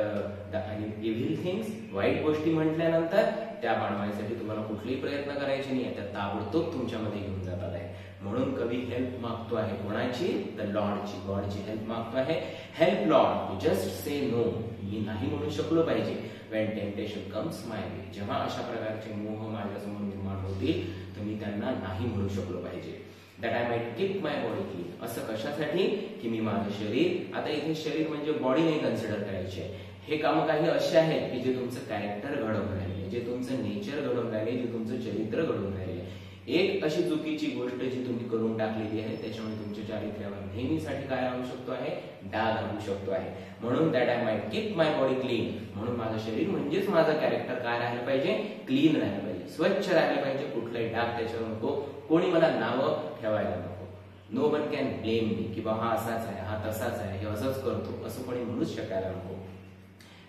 इव्हिल थिंग्स, वाईट गोष्टी म्हटल्यानंतर त्या बाळगण्यासाठी तुम्हाला कुठलेही प्रयत्न करायचे नाही, त्या ताबडतोब तुमच्यामध्ये घेऊन जातात आहे. म्हणून कवी हेल्प मागतो आहे, कोणाची, द लॉर्डची, गॉडची हेल्प मागतो आहे. Help Lord, just say no, मी नाही म्हणू शकलो पाहिजे. When temptation comes my way, जेव्हा अशा प्रकारचे मोह माझ्यासमोर निर्माण होतील तर मी त्यांना नाही म्हणू शकलो पाहिजे. That I might keep my body clean, असं कशासाठी की मी माझं शरीर, आता इथे शरीर म्हणजे बॉडी नाही कन्सिडर करायची आहे. हे काम काही असे आहेत की जे तुमचं कॅरेक्टर घडवून राहिले, जे तुमचं नेचर घडवून राहिले, जे तुमचं चरित्र घडवून राहिले. एक अशी चुकीची गोष्ट जी तुम्ही करून टाकलेली आहे त्याच्यामुळे तुमच्या चारित्र्यावर नेहमीसाठी काय राहू शकतो आहे, डाग राहू शकतो आहे. म्हणून that I might keep my body clean, म्हणून माझं शरीर म्हणजेच माझं कॅरेक्टर काय राहिलं पाहिजे, क्लीन राहिलं पाहिजे, स्वच्छ राहिलं पाहिजे, कुठलाही डाग त्याच्यावर नको, कोणी मला नावं ठेवायला नको. No one can blame me की बाबा हा असाच आहे, हा तसाच आहे, हे असंच करतो, असं कोणी म्हणूच शकायला नको.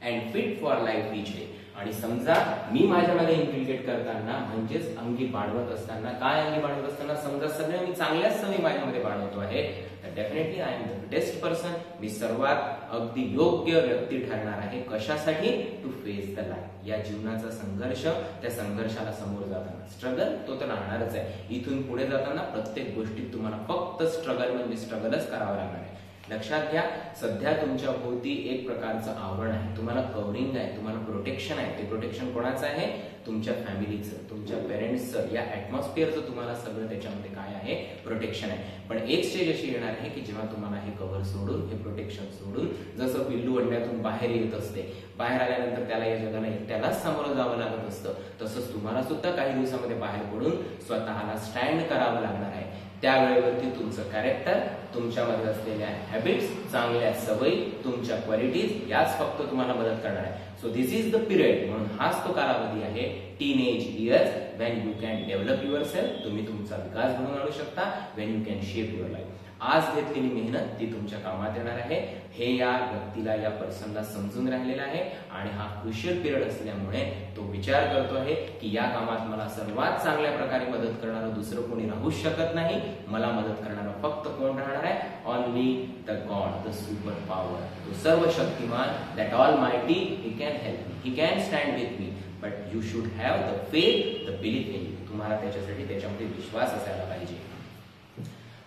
And fit for life each day, आणि समजा मी माझ्यामध्ये इन्क्युलकेट करताना म्हणजेच अंगी बाळगत असताना, काय अंगी बाळगत असताना, समजा सगळ्या मी चांगल्याच सवयी माझ्यामध्ये बाळगतो आहे, तर definitely I am the best person, मी सर्वात अगदी योग्य व्यक्ती ठरणार आहे. कशासाठी? टू फेस द लाईफ, या जीवनाचा संघर्ष, त्या संघर्षाला समोर जाताना स्ट्रगल तो तर राहणारच आहे. इथून पुढे जाताना प्रत्येक गोष्टीत तुम्हाला फक्त स्ट्रगल म्हणजे स्ट्रगलच करावं लागणार आहे. लक्षात घ्या, सध्या तुमच्या भोवती एक प्रकारचं आवरण आहे, तुम्हाला कव्हरिंग आहे, तुम्हाला प्रोटेक्शन आहे. ते प्रोटेक्शन कोणाचं आहे? तुमच्या फॅमिलीचं, तुमच्या पेरेंट्सचं, या ऍटमॉस्फिअरचं तुम्हाला सगळं त्याच्यामध्ये काय आहे? प्रोटेक्शन आहे. पण एक स्टेज अशी येणार आहे की जेव्हा तुम्हाला हे कव्हर सोडून, हे प्रोटेक्शन सोडून, जसं पिल्लू अंड्यातून बाहेर येत असते, बाहेर आल्यानंतर त्याला या जगाला एकट्यालाच सामोरं जावं लागत असतं, तसंच तुम्हाला सुद्धा काही दिवसामध्ये बाहेर पडून स्वतःला स्टँड करावं लागणार आहे. त्यावेळेवरती तुमचं कॅरेक्टर, तुमच्यामध्ये असलेल्या हॅबिट्स, चांगल्या सवयी, तुमच्या क्वालिटीज, याच फक्त तुम्हाला मदत करणार आहे. So this is the period, म्हणून हाच तो कालावधी आहे, teenage years, when you can develop your self, तुम्ही तुमचा विकास घडवून आणू शकता, when you can shape your life. आज घेतलेली मेहनत ती तुमच्या कामात येणार आहे, हे या व्यक्तीला, या पर्सनला समजून राहिलेलं आहे. आणि हा क्रुशियल पिरियड असल्यामुळे तो विचार करतो आहे की या कामात मला सर्वात चांगल्या प्रकारे मदत करणारं दुसरं कोणी राहूच शकत नाही. मला मदत करणारं फक्त कोण राहणार आहे? Only the God, the super power, तो सर्व Shaktimaan, that all mighty, he can help me, he can stand with me, but you should have the faith, the belief in you. तुम्हाला त्याच्यासाठी त्याच्यामध्ये विश्वास असायला पाहिजे.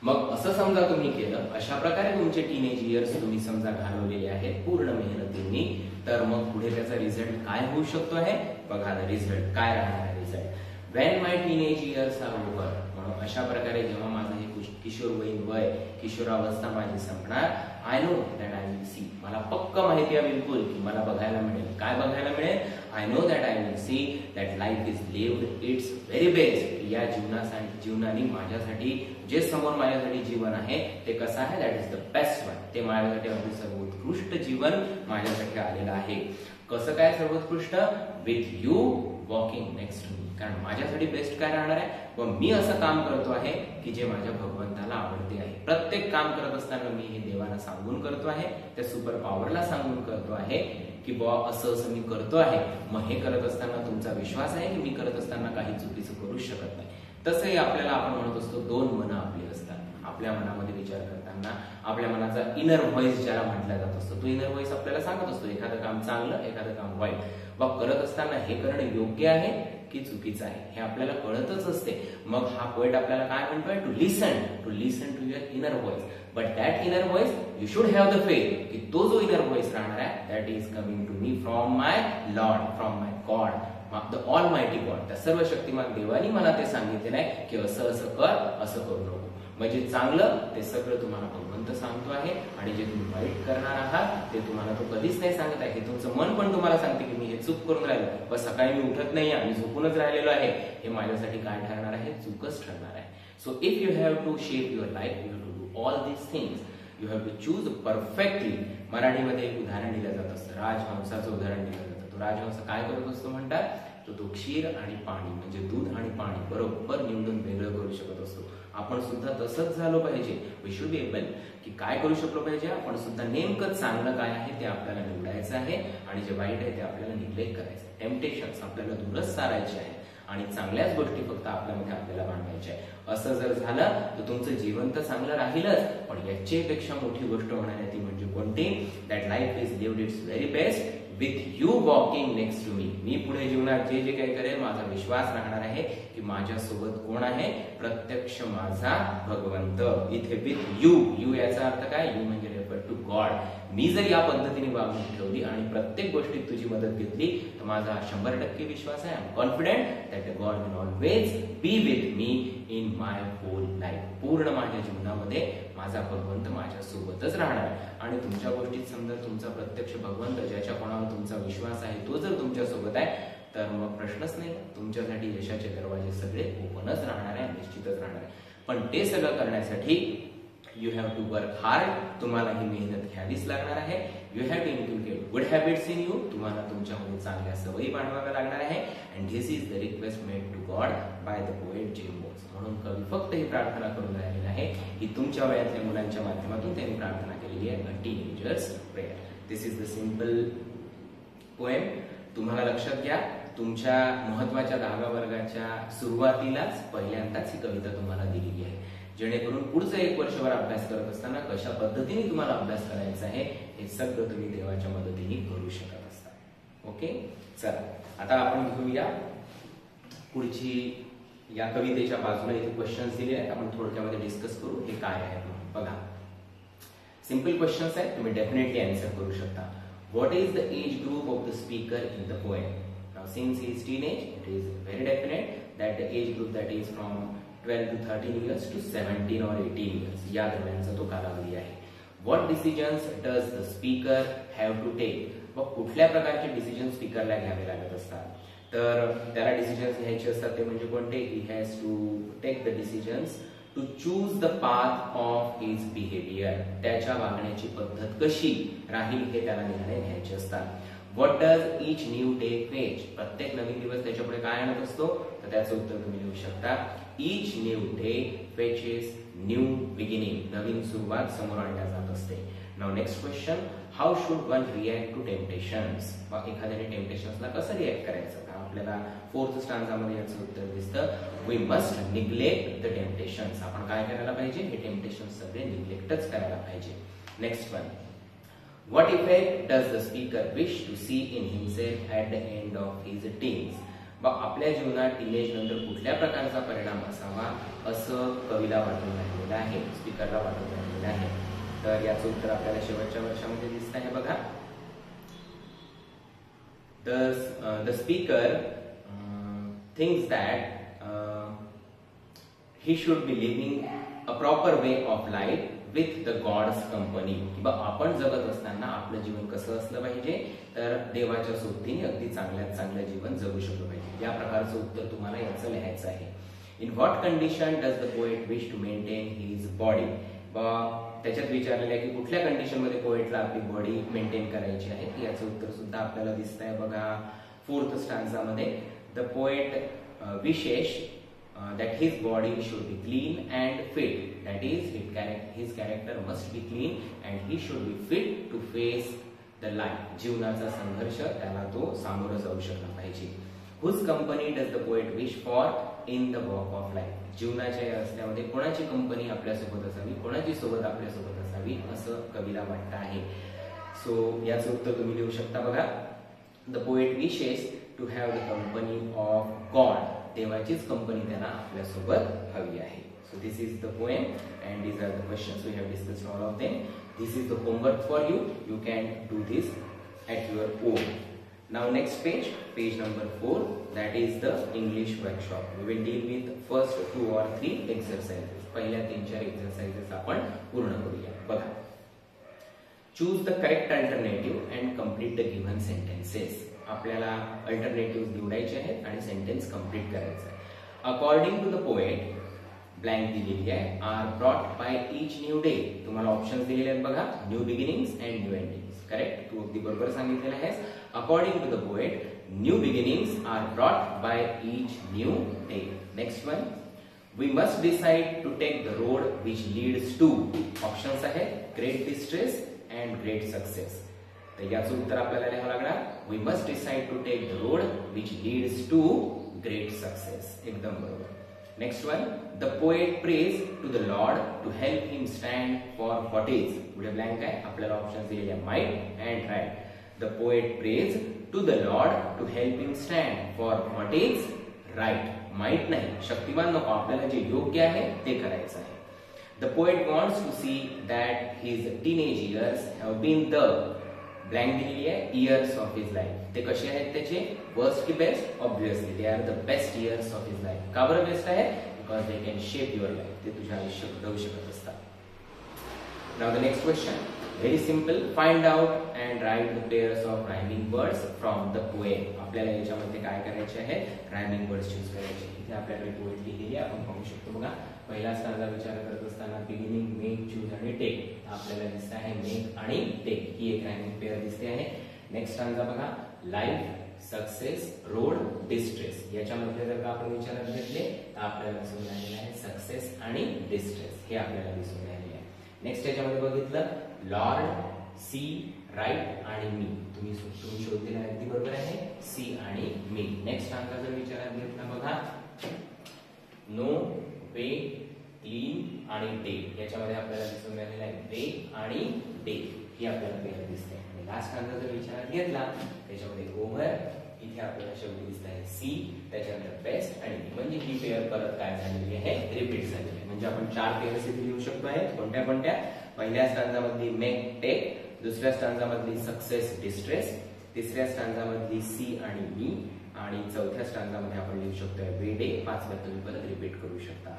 मग असं समजा तुम्ही केलं, अशा प्रकारे तुमचे टीनेज इयर्स तुम्ही समजा घालवलेले आहेत पूर्ण मेहनतीने, तर मग पुढे त्याचा रिझल्ट काय होऊ शकतो आहे? बघा, रिझल्ट काय राहणार आहे? Result, when my teenage years are over, म्हणून अशा प्रकारे जेव्हा माझं हे किशोरवयीन वय, किशोरावस्था माझी संपणार, I know that I will see, मला पक्क माहिती आहे बिलकुल की मला बघायला मिळेल. काय बघायला मिळेल? I know that I will see that life is lived its very best. या जीवनाने माझ्यासाठी जे समोर माझ्यासाठी जीवन आहे ते कसं आहे? That is the best one. ते माझ्यासाठी अगदी सर्वोत्कृष्ट जीवन माझ्यासाठी आलेलं आहे. कसं काय सर्वोत्कृष्ट? With you walking next to me. कारण माझ्यासाठी बेस्ट काय राहणार आहे? व मी असं काम करतो आहे की जे माझ्या भगवंताला आवडते आहे. प्रत्येक काम करत असताना मी हे देवाला सांगून करतो आहे, त्या सुपर पॉवरला सांगून करतो आहे की बुवा असं असं मी करतो आहे. मग हे करत असताना तुमचा विश्वास आहे की मी करत असताना काही चुकीचं करूच शकत नाही. तसंही आपल्याला आपण म्हणत असतो, दोन मनं आपली असतात. आपल्या मनामध्ये विचार करताना आपल्या मनाचा इनर व्हॉइस ज्याला म्हटला जात असतो, तो इनर व्हॉइस आपल्याला सांगत असतो एखादं काम चांगलं, एखादं काम वाईट. व करत असताना हे करणं योग्य आहे की चुकीचं आहे हे आपल्याला कळतच असते. मग हा पोएट आपल्याला काय म्हणतोय? To listen to your inner voice, but that inner voice you should have the faith की तो जो इनर व्हॉइस राहणार आहे, that is coming to me from my Lord, from my God, the almighty God. त्या सर्व शक्तिमान देवानी मला ते सांगितलेलं आहे की असं असं कर, असं करू नको. म्हणजे चांगलं ते सगळं तुम्हाला भगवंत सांगतो आहे, आणि जे तुम्ही वाईट करणार आहात ते तुम्हाला तो कधीच नाही सांगत आहे. हे तुमचं मन पण तुम्हाला सांगते की मी हे चूक करून राहिलो, व सकाळी मी उठत नाही, मी झोपूनच राहिलेलो आहे. हे माझ्यासाठी काय ठरणार आहे? चूकच ठरणार आहे. So if you have to shape your life, you have to do all these things, you have to choose perfectly. मराठीमध्ये एक उदाहरण दिलं जात असतं, राजहंसाचं उदाहरण दिलं जातं. तो राजहंस काय करत असतो म्हणतात? तो क्षीर आणि पाणी म्हणजे दूध आणि पाणी बरोबर निवडून वेगळं करू शकत असतो. आपण सुद्धा तसंच झालो पाहिजे. वी शुड बी एबल की काय करू शकलो पाहिजे? आपण सुद्धा नेमकं चांगलं काय आहे ते आपल्याला निवडायचं आहे, आणि जे वाईट आहे ते आपल्याला निग्लेक्ट करायचं आहे. टेम्पटेशन्स आपल्याला दूरच सारायचे आहे, आणि चांगल्याच गोष्टी फक्त आपल्यामध्ये आपल्याला बांधायच्या आहे. असं जर झालं तर तुमचं जीवन तर चांगलं राहीलच, पण याच्यापेक्षा मोठी गोष्ट होणार आहे ती म्हणजे कोणती? That life is lived its very best with you walking next to me. मी पुढे जीवनात जे जे काही करेल, माझा विश्वास राहणार आहे की माझ्यासोबत कोण आहे? प्रत्यक्ष माझा भगवंत. इथे विथ यू, यू याचा अर्थ काय? यू म्हणजे रेफर टू गॉड. मी जर या पद्धतीने वागणूक ठेवली आणि प्रत्येक गोष्टीत तुझी मदत घेतली तर माझा 100% विश्वास आहे, I am confident that God will always be with me in my whole life. पूर्ण माझ्या जीवनामध्ये माझा भगवंत माझ्या सोबतच राहणार आहे. आणि तुमच्या गोष्टीत समजा तुमचा प्रत्यक्ष भगवंत, ज्याच्या कोणावर तुमचा विश्वास आहे, तो जर तुमच्या सोबत आहे, तर मग प्रश्नच नाही. तुमच्यासाठी यशाचे दरवाजे सगळे ओपनच राहणार आहे, निश्चितच राहणार आहे. पण ते सगळं करण्यासाठी you have to work hard. तुम्हाला ही मेहनत घ्यावीच लागणार आहे. You have to inculcate good habits in you. तुम्हाला तुमच्यामध्ये चांगल्या सवयी बांधवाव्या लागणार आहे. And this is the request made to God by the poet James Boss. म्हणून कवी फक्त ही प्रार्थना करून राहिलेला आहे की तुमच्या वयातल्या मुलांच्या माध्यमातून त्यांनी प्रार्थना केलेली आहे, a teenagers prayer. This is the simple poem. तुम्हाला लक्षात घ्या, तुमच्या महत्वाच्या 10व्या वर्गाच्या सुरुवातीलाच पहिल्यांदाच ही कविता तुम्हाला दिलेली आहे. जेणेकरून पुढचं 1 वर्षभर अभ्यास करत असताना कशा पद्धतीने तुम्हाला अभ्यास करायचा आहे हे सगळं तुम्ही देवाच्या मदतीने करू शकत असता. ओके, चला आता आपण घेऊया पुढची. या कवितेच्या बाजूला इथे क्वेश्चन्स दिले आहेत, आपण थोडक्यामध्ये डिस्कस करू हे काय आहे. बघा, सिंपल क्वेश्चन्स आहेत, तुम्ही डेफिनेटली आन्सर करू शकता. What is the age group of the speaker in the poem? Now since he is teenage, it is very definite that the age group that is from 12 to 13 years to 17 or 18 years या दरम्यानचा तो कालावधी आहे. What decisions does the speaker have to take? व कुठल्या प्रकारचे decision स्पीकरला घ्यावे लागत असतात? तर त्याला डिसिजन्स घ्यायचे असतात ते म्हणजे कोणते? He has to take the decisions to choose the path of his behaviour. त्याच्या वागण्याची पद्धत कशी राहील हे त्याला निर्णय घ्यायचे असतात. What does each new day fetch? प्रत्येक नवीन दिवस त्याच्यापुढे काय आणत असतो? तर त्याचं उत्तर तुम्ही लिहू शकता. Each new day fetches new beginning. नवीन सुरुवात समोर आणल्या जात असते. Now next question, how should one react to temptations? एखाद्याने टेम्पटेशन्सला कसं रिॲक्ट करायचं? का आपल्याला 4th स्टांजामध्ये याचं उत्तर दिसतं. We must neglect the temptations. आपण काय करायला पाहिजे? हे टेम्पटेशन्स सगळे निग्लेक्टच करायला पाहिजे. Next one, what effect does the speaker wish to see in himself at the end of his teens? आपल्या जीवनात टीनेज नंतर कुठल्या प्रकारचा परिणाम असावा असं कवीला वाटून राहिलेलं आहे, स्पीकरला वाटून राहिलेलं आहे. तर याचं उत्तर आपल्याला शेवटच्या वर्षामध्ये दिसत आहे. बघा, the speaker thinks that he should be living a proper way of life with the God's company. किंवा आपण जगत असताना आपलं जीवन कसं असलं पाहिजे? तर देवाच्या सोबतीने अगदी चांगल्यात चांगलं जीवन जगू शकलो पाहिजे. या प्रकारचं उत्तर तुम्हाला याचं लिहायचं आहे. In what condition does the poet wish to maintain his body? त्याच्यात विचारलेलं आहे की कुठल्या कंडिशन मध्ये पोएटला आपली बॉडी मेंटेन करायची आहे. याचं उत्तर सुद्धा आपल्याला दिसत आहे. बघा, 4th स्टांजामध्ये द पोएट विशेष that his body should be clean and fit. That is, his character must be clean and he should be fit to face the life. जीवनाचा संघर्ष त्याला तो सामोरं जाऊ शकला पाहिजे. Whose company does the poet wish for in the walk of life? जीवनाच्या या रस्त्यामध्ये कोणाची कंपनी आपल्यासोबत असावी, कोणाची सोबत आपल्यासोबत असावी असं कवीला वाटतं आहे. सो याचं उत्तर तुम्ही लिहू शकता. बघा, the poet wishes to have the company of God. देवाचीच कंपनी त्यांना आपल्यासोबत हवी आहे. So this is the poem and these are the questions we have discussed all of them. This is the homework for you. You can do this at your own. Now next page, page number 4, that is the English workshop. We will deal with first 2 or 3 exercises. पहिल्या 3-4 exercises आपण पूर्ण करूया. बघा, choose the correct alternative and complete the given sentences. आपल्याला alternative निवडायचे आहेत आणि sentence complete करायचं आहे. According to the poet, blank दिलेली आहे, are brought by each new day. तुम्हाला ऑप्शन्स दिलेले आहेत बघा, new beginnings and new endings. Correct, तू अगदी बरोबर सांगितलेलं आहेस. According to the poet, new beginnings are brought by each new day. Next one, we must decide to take the road which leads to. Options आहेत great distress and great success. तर याचं उत्तर आपल्याला लिहावं लागणार. We must decide to take the road which leads to great success. एकदम बरोबर. Next one, the poet prays to the Lord to help him stand for what is. पुढे blank आहे, आपल्याला ऑप्शन दिलेले आहे might and right. The poet prays to the Lord to help him stand for what is right. Might नाही, शक्तिमान नको, आपल्याला जे योग्य आहे ते करायचं आहे. The poet wants to see that his teenage years have been the blank दिलेली आहे इयर्स ऑफ हिज लाईफ. ते कसे आहेत त्याचे? वर्स्ट की best? Obviously they are the best years of his life. का बरं बेस्ट आहे? Because they can shape your life. ते तुझ्या आयुष्यात घडवू शकत असतात. Now the next question, very simple. Find out and right the pairs of rhyming words from the poem. आपल्याला याच्यामध्ये काय करायचे आहे? रायमिंग वर्ड्स चूज करायचे. इथे आपल्याकडे पोएट लिहिलेली आहे, आपण पाहू शकतो. बघा, पहिला स्टांजा विचार करत असताना बिगिनिंग, मेक, चूज आणि टेक. आपल्याला दिसत आहे मेक आणि टेक ही एक रायमिंग पेअर दिसते आहे. नेक्स्ट स्टांजा बघा, लाईफ, सक्सेस, रोड, डिस्ट्रेस. याच्यामध्ये जर का आपण विचारात घेतले तर आपल्याला दिसून राहिलेलं आहे सक्सेस आणि डिस्ट्रेस हे आपल्याला दिसून राहिले आहे. नेक्स्ट याच्यामध्ये बघितलं लॉर्ड, सी, राईट आणि मी. तुम्ही शोधलेलं अगदी बरोबर आहे, सी आणि मी. नेक्स्ट स्टांजा जर विचारात घेतला बघा, नो, वे, क्लीन याच्यामध्ये आपल्याला दिसून राहिलेला आहे दे आणि डे ही आपल्याला पेअर दिसते. आणि लास्ट स्टांजा जर विचारात घेतला त्याच्यामध्ये ओव्हर, इथे आपल्याला शेवटी दिसत आहे सी, त्याच्यानंतर बेस्ट आणि म्हणजे ही पेअर परत काय झालेली आहे, रिपीट झालेली आहे. म्हणजे आपण 4 पेअर्स इथे लिहू शकतो आहेत. कोणत्या कोणत्या? पहिल्या स्टांजा मधली मेक टेक, दुसऱ्या स्टांजा मधली सक्सेस डिस्ट्रेस, तिसऱ्या स्टांजा मधली सी आणि मी, आणि चौथ्या स्टांजा मध्ये आपण लिहू शकतो वे डे. 5व्या तुम्ही परत रिपीट करू शकता.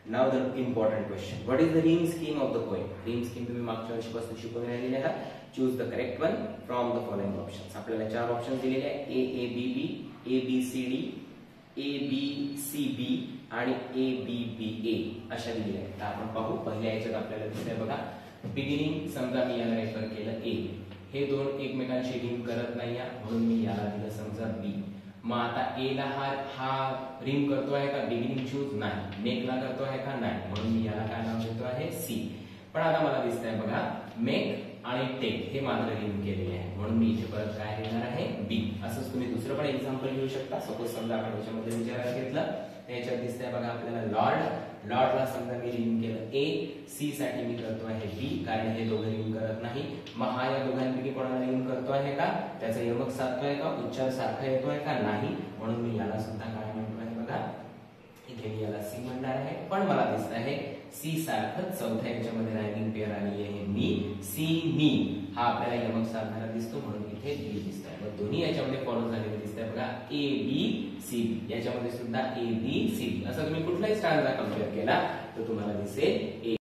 Now the important question, what is the rhyme scheme of the poem? Rhyme scheme तुम्ही मागच्या वर्षीपासून शिकून राहिलेले आहात. Choose the correct one from the following options. आपल्याला 4 ऑप्शन्स दिलेले आहेत, A B B, A B C D, A B C B आणि ए बी बी ए अशा दिलेल्या आहेत. तर आपण पाहू. पहिल्या याच्यात आपल्याला दिसतंय बघा बिगिनिंग, समजा मी याला रेफर केलं ए, हे दोन एकमेकांशी रिम करत नाही म्हणून मी याला दिलं समजा बी. मग आता ए ला हा रिम करतो आहे का? बिगिनिंग चूज नाही. मेक ला करतो आहे का? नाही. म्हणून मी याला काय नाव देतो आहे? सी. पण आता मला दिसतंय बघा मेक आणि टेक हे मात्र रिम केलेले आहे म्हणून मी इथे परत काय लिहिणार आहे? बी. असंच तुम्ही दुसरं पण एक्झाम्पल घेऊ शकता. सपोज समजा आपण याच्यामध्ये विचारात घेतलं, याच्यात दिसतंय बघा आपल्याला लॉर्ड. लॉर्डला समजा मी रिम केलं ए, सी साठी मी करतो आहे बी, कारण हे दोघं रिम करत नाही. मग हा या दोघांपैकी कोणाला रिम करतो आहे का? त्याचा यमक साधतोय का? उच्चार सारखा येतोय का? नाही. म्हणून मी याला सुद्धा काय म्हणतो आहे बघा, इथे मी याला सी म्हणणार आहे. पण मला दिसत आहे सी सारखं चौथ्या याच्यामध्ये रायमिंग पेअर आली आहे मी, सी मी. हा आपल्याला यमक साधणारा दिसतो म्हणून इथे बी दिसत आहे. मग दोन्ही याच्यामध्ये फॉलो झालेले दिसत आहे बघा, ए बी सी बी. याच्यामध्ये सुद्धा ए बी सी बी. असं तुम्ही कुठलाही स्टांजा कम्पेअर केला तर तुम्हाला दिसेल ए